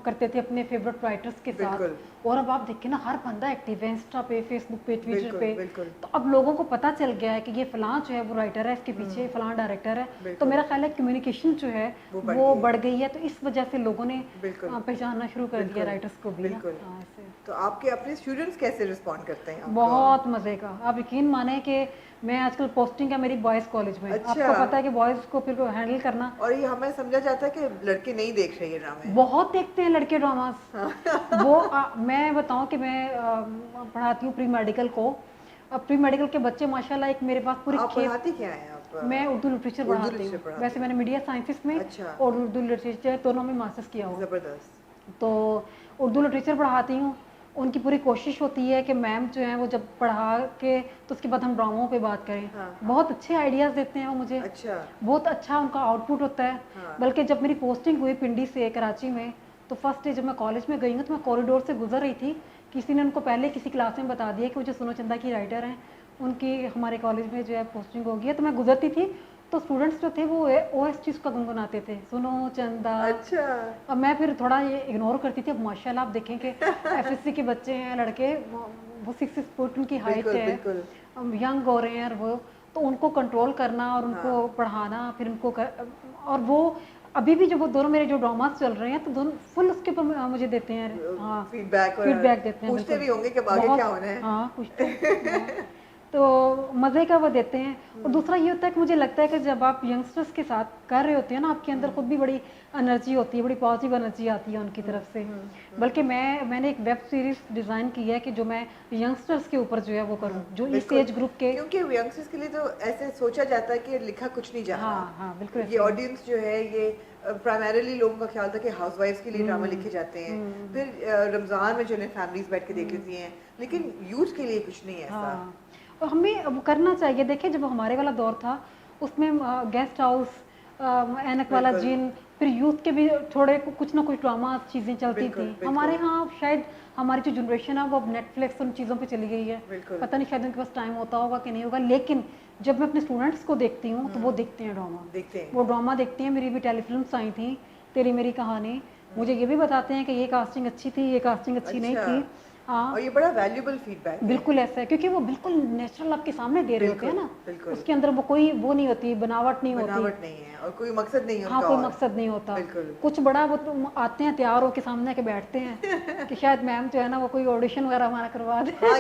करते थे अपने फेवरेट राइटर्स के साथ। और अब आप देखिए ना, हर बंदा एक्टिव है, इंस्टा पे, फेसबुक पे, ट्विटर पे। तो अब लोगों को पता चल गया है कि ये फलां जो है वो राइटर है, इसके पीछे फलां डायरेक्टर है। तो मेरा ख्याल है कम्युनिकेशन जो है वो बढ़ गई है, तो इस वजह से लोगों ने पहचानना शुरू कर दिया राइटर्स को भी। तो आपके अपने स्टूडेंट्स कैसे रिस्पॉन्ड करते हैं? बहुत मजे का। आप यकीन माने कि मैं आजकल पोस्टिंग है मेरी बॉयज़ कॉलेज में। अच्छा। आपको पता है कि बॉयज़ को फिर हैंडल करना, और ये हमें समझा जाता है कि लड़के नहीं देख रहे ये ड्रामे। बहुत देखते हैं लड़के ड्रामास। वो मैं बताऊं कि मैं पढ़ाती हूँ प्री मेडिकल को। अब प्री मेडिकल के बच्चे माशाल्लाह, एक मेरे पास पूरी पढ़ाती क्या है आप? मैं उर्दू लिटरेचर पढ़ाती हूँ। वैसे मैंने मीडिया साइंसेस में और उर्दू लिटरेचर दोनों में मास्टर्स किया हुआ। ज़बरदस्त। तो उर्दू लिटरेचर पढ़ाती हूँ। उनकी पूरी कोशिश होती है कि मैम जो है वो जब पढ़ा के तो उसके बाद हम ड्रामों पे बात करें। बहुत अच्छे आइडियाज़ देते हैं वो मुझे। अच्छा। बहुत अच्छा उनका आउटपुट होता है। बल्कि जब मेरी पोस्टिंग हुई पिंडी से कराची में, तो फर्स्ट डे जब मैं कॉलेज में गई हूँ तो मैं कॉरिडोर से गुजर रही थी, किसी ने उनको पहले किसी क्लास में बता दिया कि वो जो सुनो चंदा की राइटर हैं, उनकी हमारे कॉलेज में जो है पोस्टिंग होगी है। तो मैं गुजरती थी तो स्टूडेंट्स जो थे वो ओएस चीज़ का गुनगुनाते थे, सुनो चंदा। अच्छा। अब मैं फिर थोड़ा ये इग्नोर करती थी। अब माशाल्लाह आप देखें कि एफएससी के बच्चे हैं, लड़के, वो 6 फुट उनकी हाइट है, यंग हो रहे हैं, वो तो उनको कंट्रोल करना और उनको पढ़ाना, फिर उनको और वो अभी भी जो वो दोनों मेरे जो ड्रामास चल रहे हैं तो दोनों फुल उसके ऊपर मुझे देते हैं, हाँ फीडबैक, और फीडबैक देते हैं, पूछते बिल्कुल भी होंगे कि अब आगे बहुत, क्या होना है। हाँ पूछते हैं, हाँ। तो मज़े का वो देते हैं। और दूसरा ये होता है कि मुझे लगता है कि जब आप यंगस्टर्स के साथ कर रहे होते हैं ना, आपके अंदर खुद भी बड़ी एनर्जी होती है, बड़ी पॉजिटिव एनर्जी आती है उनकी तरफ से। बल्कि मैंने एक वेब सीरीज डिज़ाइन की है कि जो मैं यंगस्टर्स के ऊपर जो है वो करूँ, जो इस बिल्कुल, एज ग्रुप के, क्योंकि यंगस्टर्स के लिए तो ऐसे सोचा जाता है कि लिखा कुछ नहीं जा रहा। हाँ हाँ बिल्कुल ये ऐसे ही है। ऑडियंस जो है ये प्राइमरीली लोगों का ख्याल था कि हाउसवाइफ्स के लिए ड्रामा लिखे जाते हैं, फिर रमज़ान में जो है फैमिलीज बैठ के देख लेती हैं, लेकिन यूथ के लिए कुछ नहीं है ऐसा। हाँ, और हमें अब करना चाहिए। देखिए जब हमारे वाला दौर था उसमें गेस्ट हाउस, ऐनक वाला बिल्कुल जिन, फिर यूथ के भी थोड़े कुछ ना कुछ ड्रामा चीज़ें चलती बिल्कुल थी। बिल्कुल हमारे यहाँ शायद हमारी जो जनरेशन है वो अब नेटफ्लिक्स उन चीज़ों पे चली गई है, बिल्कुल पता नहीं शायद उनके पास टाइम होता होगा कि नहीं होगा। लेकिन जब मैं अपने स्टूडेंट्स को देखती हूँ तो वो देखते हैं ड्रामा, देखते हैं। वो ड्रामा देखते हैं। मेरी भी टेलीफिल्म्स आई थी, तेरी मेरी कहानी, मुझे ये भी बताते हैं कि ये कास्टिंग अच्छी थी, ये कास्टिंग अच्छी नहीं अच्छा, थी। हाँ और ये बड़ा वैल्यूबल फीडबैक है। बिल्कुल ऐसा है, क्योंकि वो बिल्कुल नेचुरल आपके सामने दे रहे होते हैं बिल्कुल ना, बिल्कुल, उसके अंदर वो कोई वो नहीं होती, बनावट नहीं होती। बनावट नहीं है और कोई मकसद नहीं है हाँ उनका, कोई और मकसद नहीं होता। बिल्कुल कुछ बड़ा वो तो आते हैं तैयार होके सामने के बैठते हैं कि शायद मैम जो है ना वो कोई ऑडिशन वगैरह हमारा करवा दे। हाँ,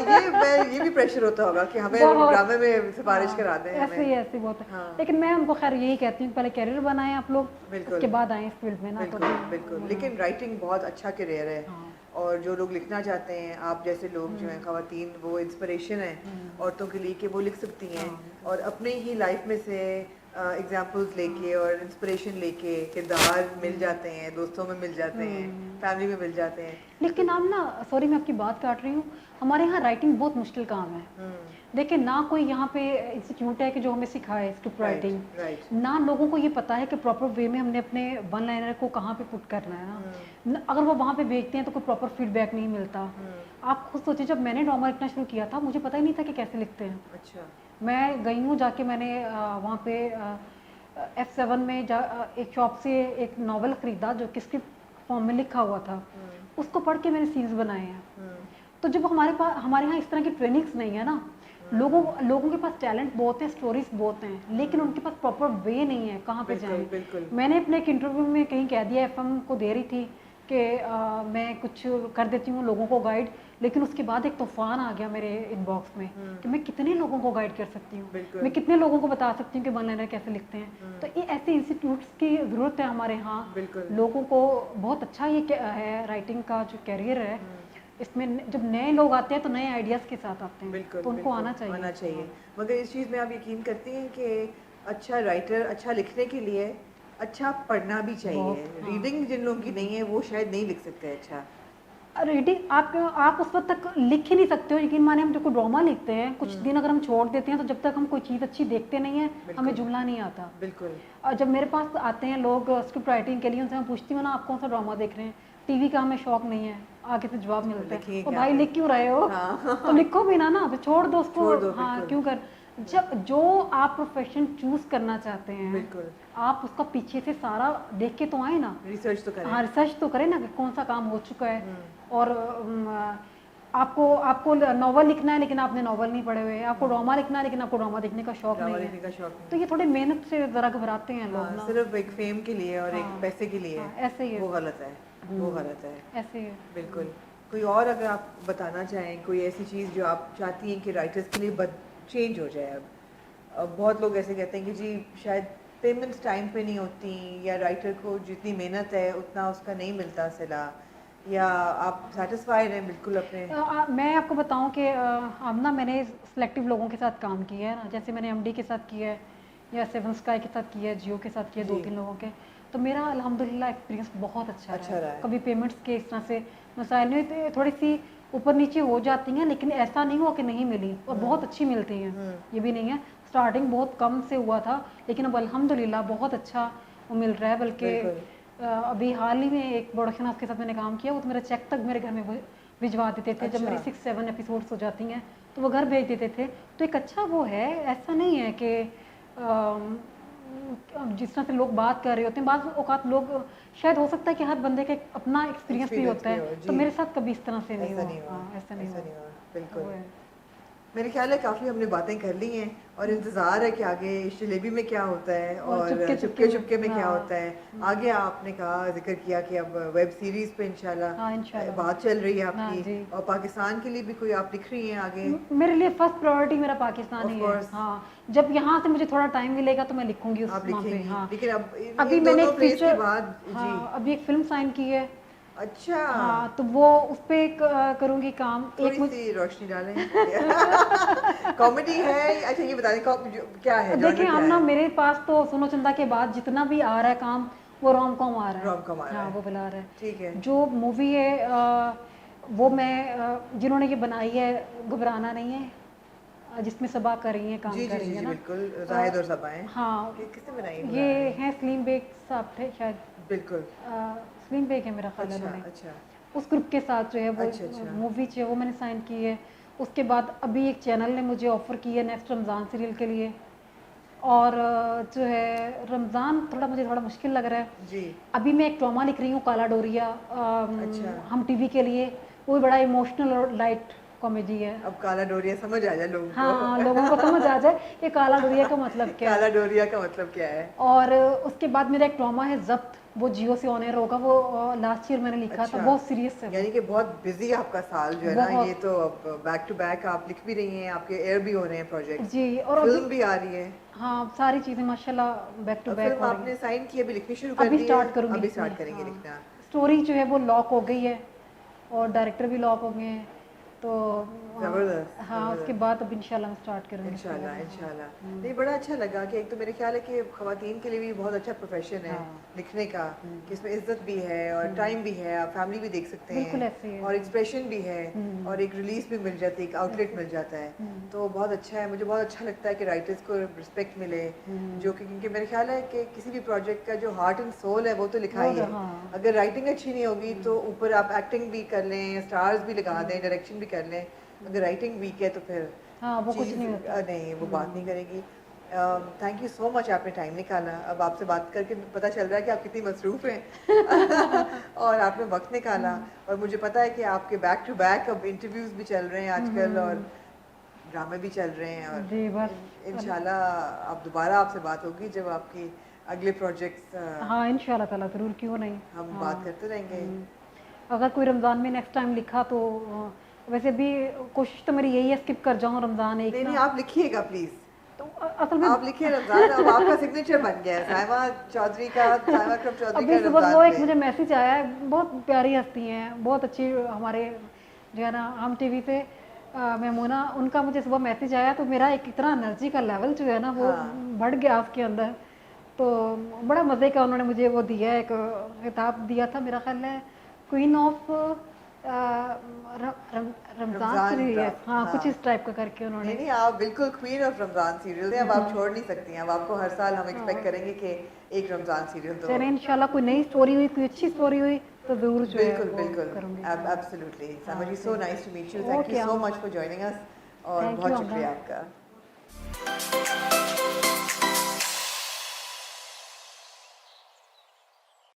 ये भी प्रेशर होता होगा कि हमें बहुत, ड्रामे में सिफारिश हाँ, करा दें ऐसे ही हमें। ऐसे बहुत है। हाँ लेकिन मैं उनको खैर यही कहती हूँ पहले कैरियर बनाएं आप लोग, बिल्कुल उसके बाद आए इस फील्ड में ना, तो बिल्कुल बिल्कुल, लेकिन राइटिंग बहुत अच्छा करियर है, हाँ और जो लोग लिखना चाहते हैं, आप जैसे लोग जो हैं खवातीन, वो इंस्पिरेशन है औरतों के लिए कि वो लिख सकती हैं और अपनी ही लाइफ में से एग्जांपल्स लेके और इंस्पिरेशन लेके किरदार मिल जाते हैं, दोस्तों में मिल जाते हैं, फैमिली में मिल जाते हैं। लेकिन आप ना, सॉरी मैं आपकी बात काट रही हूँ, हमारे यहाँ राइटिंग बहुत मुश्किल काम है। देखिए ना कोई यहाँ पे इंस्टीट्यूट है कि जो हमें सिखाए स्क्रिप्ट राइटिंग, राइट ना लोगों को ये पता है कि प्रॉपर वे में हमने अपने वन लाइनर को कहाँ पे पुट करना है ना। अगर वो वहाँ पे भेजते हैं तो कोई प्रॉपर फीडबैक नहीं मिलता। आप खुद सोचिए, जब मैंने ड्रामा लिखना शुरू किया था मुझे पता ही नहीं था कि कैसे लिखते हैं। अच्छा मैं गई हूँ जाके, मैंने वहाँ पे F7 में एक शॉप से एक नावल ख़रीदा जो कि स्क्रिप्ट फॉर्म में लिखा हुआ था, उसको पढ़ के मैंने सीन्स बनाए हैं। तो जब हमारे यहाँ इस तरह की ट्रेनिंग्स नहीं है ना, लोगों के पास टैलेंट बहुत है, स्टोरीज बहुत हैं, लेकिन उनके पास प्रॉपर वे नहीं है कहाँ पे जाएं। बिल्कुल मैंने अपने एक इंटरव्यू में कहीं कह दिया, FM को दे रही थी कि मैं कुछ कर देती हूँ लोगों को गाइड, लेकिन उसके बाद एक तूफान आ गया मेरे इनबॉक्स में कि मैं कितने लोगों को गाइड कर सकती हूँ, मैं कितने लोगों को बता सकती हूँ कि वन लाइनर कैसे लिखते हैं। तो ये ऐसे इंस्टीट्यूट्स की ज़रूरत है हमारे यहाँ। लोगों को बहुत अच्छा ये है राइटिंग का जो कैरियर है, इसमें जब नए लोग आते हैं तो नए आइडियाज़ के साथ आते हैं, तो उनको आना चाहिए। मगर इस चीज़ में आप यकीन करती हैं कि अच्छा राइटर अच्छा लिखने के लिए अच्छा पढ़ना भी चाहिए। रीडिंग जिन लोगों की नहीं है वो शायद नहीं लिख सकते अच्छा। रीडिंग आप उस वक्त तक लिख ही नहीं सकते हो, यकीन माने हम जो ड्रामा लिखते हैं कुछ दिन अगर हम छोड़ देते हैं तो जब तक हम कोई चीज़ अच्छी देखते नहीं है हमें जुमला नहीं आता। बिल्कुल। और जब मेरे पास आते हैं लोग स्क्रिप्ट राइटिंग के लिए, उनसे मैं पूछती हूँ ना आप कौन सा ड्रामा देख रहे हैं, टीवी का हमें शौक नहीं है, आगे से जवाब मिलता है तो भाई लिख क्यों रहे हो, तो लिखो भी ना, तो छोड़ दो उसको। हाँ क्यों कर, जब जो आप प्रोफेशन चूज करना चाहते हैं आप उसका पीछे से सारा देख के तो आए ना, रिसर्च तो करें। हाँ रिसर्च तो करें ना कि कौन सा काम हो चुका है। और आपको नॉवल लिखना है लेकिन आपने नॉवल नहीं पढ़े हुए, आपको ड्रामा लिखना है लेकिन आपको ड्रामा देखने का शौक नहीं है, तो ये थोड़े मेहनत से ज़रा घबराते हैं लोग ना, सिर्फ एक फेम के लिए और एक पैसे के लिए। ऐसे ही है, वो गलत है, वो गलत है, ऐसे ही है। बिल्कुल। कोई और अगर आप बताना चाहें कोई ऐसी चीज़ जो आप चाहती हैं कि राइटर्स के लिए चेंज हो जाए। अब बहुत लोग ऐसे कहते हैं कि जी शायद पेमेंट्स टाइम पे नहीं होती, या राइटर को जितनी मेहनत है उतना उसका नहीं मिलता सिला, या आप सेटिस्फाइड हैं बिल्कुल अपने। मैं आपको बताऊं कि अब ना मैंने सिलेक्टिव लोगों के साथ काम किया है ना, जैसे मैंने MD के साथ किया है या सेवन स्काई के साथ किया है, जियो के साथ किया, 2-3 लोगों के, तो मेरा अल्हम्दुलिल्लाह एक्सपीरियंस बहुत अच्छा रहा है। कभी पेमेंट्स के इस तरह से मसाइल नहीं, थोड़ी सी ऊपर नीचे हो जाती हैं लेकिन ऐसा नहीं हुआ कि नहीं मिली, और बहुत अच्छी मिलती हैं, ये भी नहीं है। स्टार्टिंग बहुत कम से हुआ था लेकिन अब अल्हम्दुलिल्लाह बहुत अच्छा वो मिल रहा है। बल्कि अभी हाल ही में एक प्रोडक्शन हाउस के साथ मैंने काम किया, वो तो मेरा चेक तक मेरे घर में भिजवा देते थे। जब मेरी 6-7 एपिसोड्स हो जाती हैं तो वो घर भेज देते थे, तो एक अच्छा वो है। ऐसा नहीं है कि जिस तरह से लोग बात कर रहे होते हैं, बात औकात लोग शायद हो सकता है कि हर बंदे का अपना एक्सपीरियंस भी होता है, तो मेरे साथ कभी इस तरह से नहीं हुआ, ऐसा नहीं हुआ। बिल्कुल मेरे ख्याल है काफ़ी हमने बातें कर ली हैं और इंतज़ार है कि आगे इस जलेबी में क्या होता है और चुपके चुपके में क्या होता है। आगे आपने कहा जिक्र किया कि अब वेब सीरीज़ पे हाँ, इंशाल्लाह इंशाल्लाह। बात चल रही है हाँ आपकी जी। और पाकिस्तान के लिए भी कोई आप लिख रही हैं आगे? मेरे लिए फर्स्ट प्रायोरिटी मेरा पाकिस्तान ऑफ ही है। कोर्स हाँ, जब यहाँ से मुझे थोड़ा टाइम मिलेगा तो मैं लिखूंगी उस आप वहाँ पे। लिखेंगी, हाँ, लेकिन अब अभी इन मैंने दोनों एक फेज के फीचर, बाद जी। हाँ अभी एक फिल्म साइन की है। अच्छा, हाँ, तो वो उस पे करूँगी काम। एक थोड़ी सी रोशनी डालें। कॉमेडी है? अच्छा ये बता दें क्या है, देखिए जॉनर हम क्या ना, है? मेरे पास तो सुनो चंदा के बाद जितना भी आ रहा है काम वो रोम कॉम आ रहा है। रोम कॉम आ रहा हाँ, है, वो बुला रहा है। ठीक है। जो मूवी है वो मैं जिन्होंने ये बनाई है, घबराना नहीं है, जिसमें सबा कर रही है, काम जी कर जी रही जी है जी ना। बिल्कुल, जाहिद और सबा हैं। हाँ, किसने बनाई ये है? हैं सलीम बेग साहब थे शायद। बिल्कुल। सलीम बेग है मेरा ख्याल है अच्छा उन्होंने। अच्छा उस ग्रुप के साथ जो है वो अच्छा अच्छा मूवी जो है वो मैंने साइन की है। उसके बाद अभी एक चैनल ने मुझे ऑफ़र की है नेक्स्ट रमज़ान सीरियल के लिए। और जो है रमज़ान थोड़ा मुझे थोड़ा मुश्किल लग रहा है। जी। अभी मैं एक ड्रामा लिख रही हूँ काला डोरिया, अच्छा, हम टीवी के लिए। वो भी बड़ा इमोशनल और लाइट कॉमेडी है। अब काला डोरिया समझ आ जाए लोगों हाँ, को। लोगों को समझ आ जाए ये काला डोरिया का मतलब क्या है। काला डोरिया का मतलब क्या है? और उसके बाद मेरा एक ड्रामा है ज़ब्त, वो जियो से ऑन एयर होगा। वो लास्ट ईयर मैंने लिखा था, अच्छा, बहुत सीरियस है वो। यानी कि बहुत बिजी आपका साल जो है ना, ये बहुत तो अब बैक टू बैक आप लिख भी रही हैं, आपके एयर भी हो रहे हैं प्रोजेक्ट्स, जी। और अभी फिल्म भी आ रही है। हाँ, सारी चीज़ें माशाल्लाह बैक टू बैक फिल्म हो रही आपने हैं। साइन की, अभी लिखनी शुरू कर अभी दी है? स्टार्ट करूँगी अभी लिखनी। स्टार्ट करेंगे हाँ, लिखना। स्टोरी जो है वो लॉक हो गई है और डायरेक्टर भी लॉक हो गए हैं। तो ज़बरदस्त हाँ, उसके ज़बरदस्त। बाद अब इंशाल्लाह हम स्टार्ट करेंगे इसके इंशाल्लाह बाद। इंशाल्लाह। हाँ। नहीं, बड़ा अच्छा लगा कि एक तो मेरे ख्याल है कि ख़वातीन के लिए भी बहुत अच्छा प्रोफेशन है हाँ। लिखने का, कि इसमें इज्जत भी है और टाइम भी है, आप फैमिली भी देख सकते बिल्कुल हैं ऐसे ही है। और एक्सप्रेशन भी है और एक रिलीज भी मिल जाती है, एक आउटलेट मिल जाता है। तो बहुत अच्छा है, मुझे बहुत अच्छा लगता है कि राइटर्स को रिस्पेक्ट मिले, जो कि क्योंकि मेरे ख्याल है कि किसी भी प्रोजेक्ट का जो हार्ट एंड सोल है वो तो लिखा ही है। हाँ। अगर राइटिंग अच्छी नहीं होगी तो ऊपर आप एक्टिंग भी कर लें, स्टार्स भी लगा दें, डायरेक्शन भी कर लें, अगर राइटिंग वीक है तो फिर हाँ, वो कुछ चीज़ नहीं होता। नहीं, वो बात नहीं करेगी। थैंक यू सो मच, आपने टाइम निकाला। अब आपसे बात करके पता चल रहा है कि आप कितनी मसरूफ़ हैं और आपने वक्त निकाला। और मुझे पता है कि आपके बैक टू बैक अब इंटरव्यूज़ भी चल रहे हैं आजकल और ड्रामे भी चल रहे हैं और जी बस इंशाल्लाह अब दोबारा आपसे बात होगी जब आपकी अगले प्रोजेक्ट्स हाँ, इंशाल्लाह ताला ज़रूर, क्यों नहीं। हम हाँ। बात करते रहेंगे। अगर कोई रमज़ान में नेक्स्ट टाइम लिखा तो वैसे भी कोशिश तो मेरी यही है स्किप कर जाऊँ रमज़ान एक नहीं ना। नहीं, आप लिखिएगा प्लीज़, तो असल में आप लिखिए रमज़ान, अब आपका सिग्नेचर बन गया है साइमा चौधरी का, साइमा अकरम चौधरी का अभी सुबह रमज़ान वो एक पे। मुझे मैसेज आया है, बहुत प्यारी हस्ती हैं, बहुत अच्छी हमारे जो है ना हम टीवी पे मेमूना, उनका मुझे सुबह मैसेज आया तो मेरा एक इतना एनर्जी का लेवल जो है ना वो हाँ। बढ़ गया उसके अंदर। तो बड़ा मज़े का उन्होंने मुझे वो दिया, एक खिताब दिया था, मेरा ख्याल है queen of Ramzan Ramzan serial, का, हाँ कुछ हाँ। इस टाइप का करके नहीं उन्होंने। नहीं, आप बिल्कुल क्वीन ऑफ रमज़ान सीरियल है, अब आप छोड़ नहीं सकती हैं, अब आपको हर साल हम एक्सपेक्ट करेंगे कि एक रमज़ान सीरियल तो चलिए इंशाल्लाह कोई नई स्टोरी हुई, कोई अच्छी स्टोरी हुई तो ज़रूर जो है बिल्कुल वो बिल्कुल, करूँगी। Absolutely. Saima ji, so nice to meet you, thank okay, you so much for joining us और थैंक बहुत यू शुक्रिया अमना। आपका।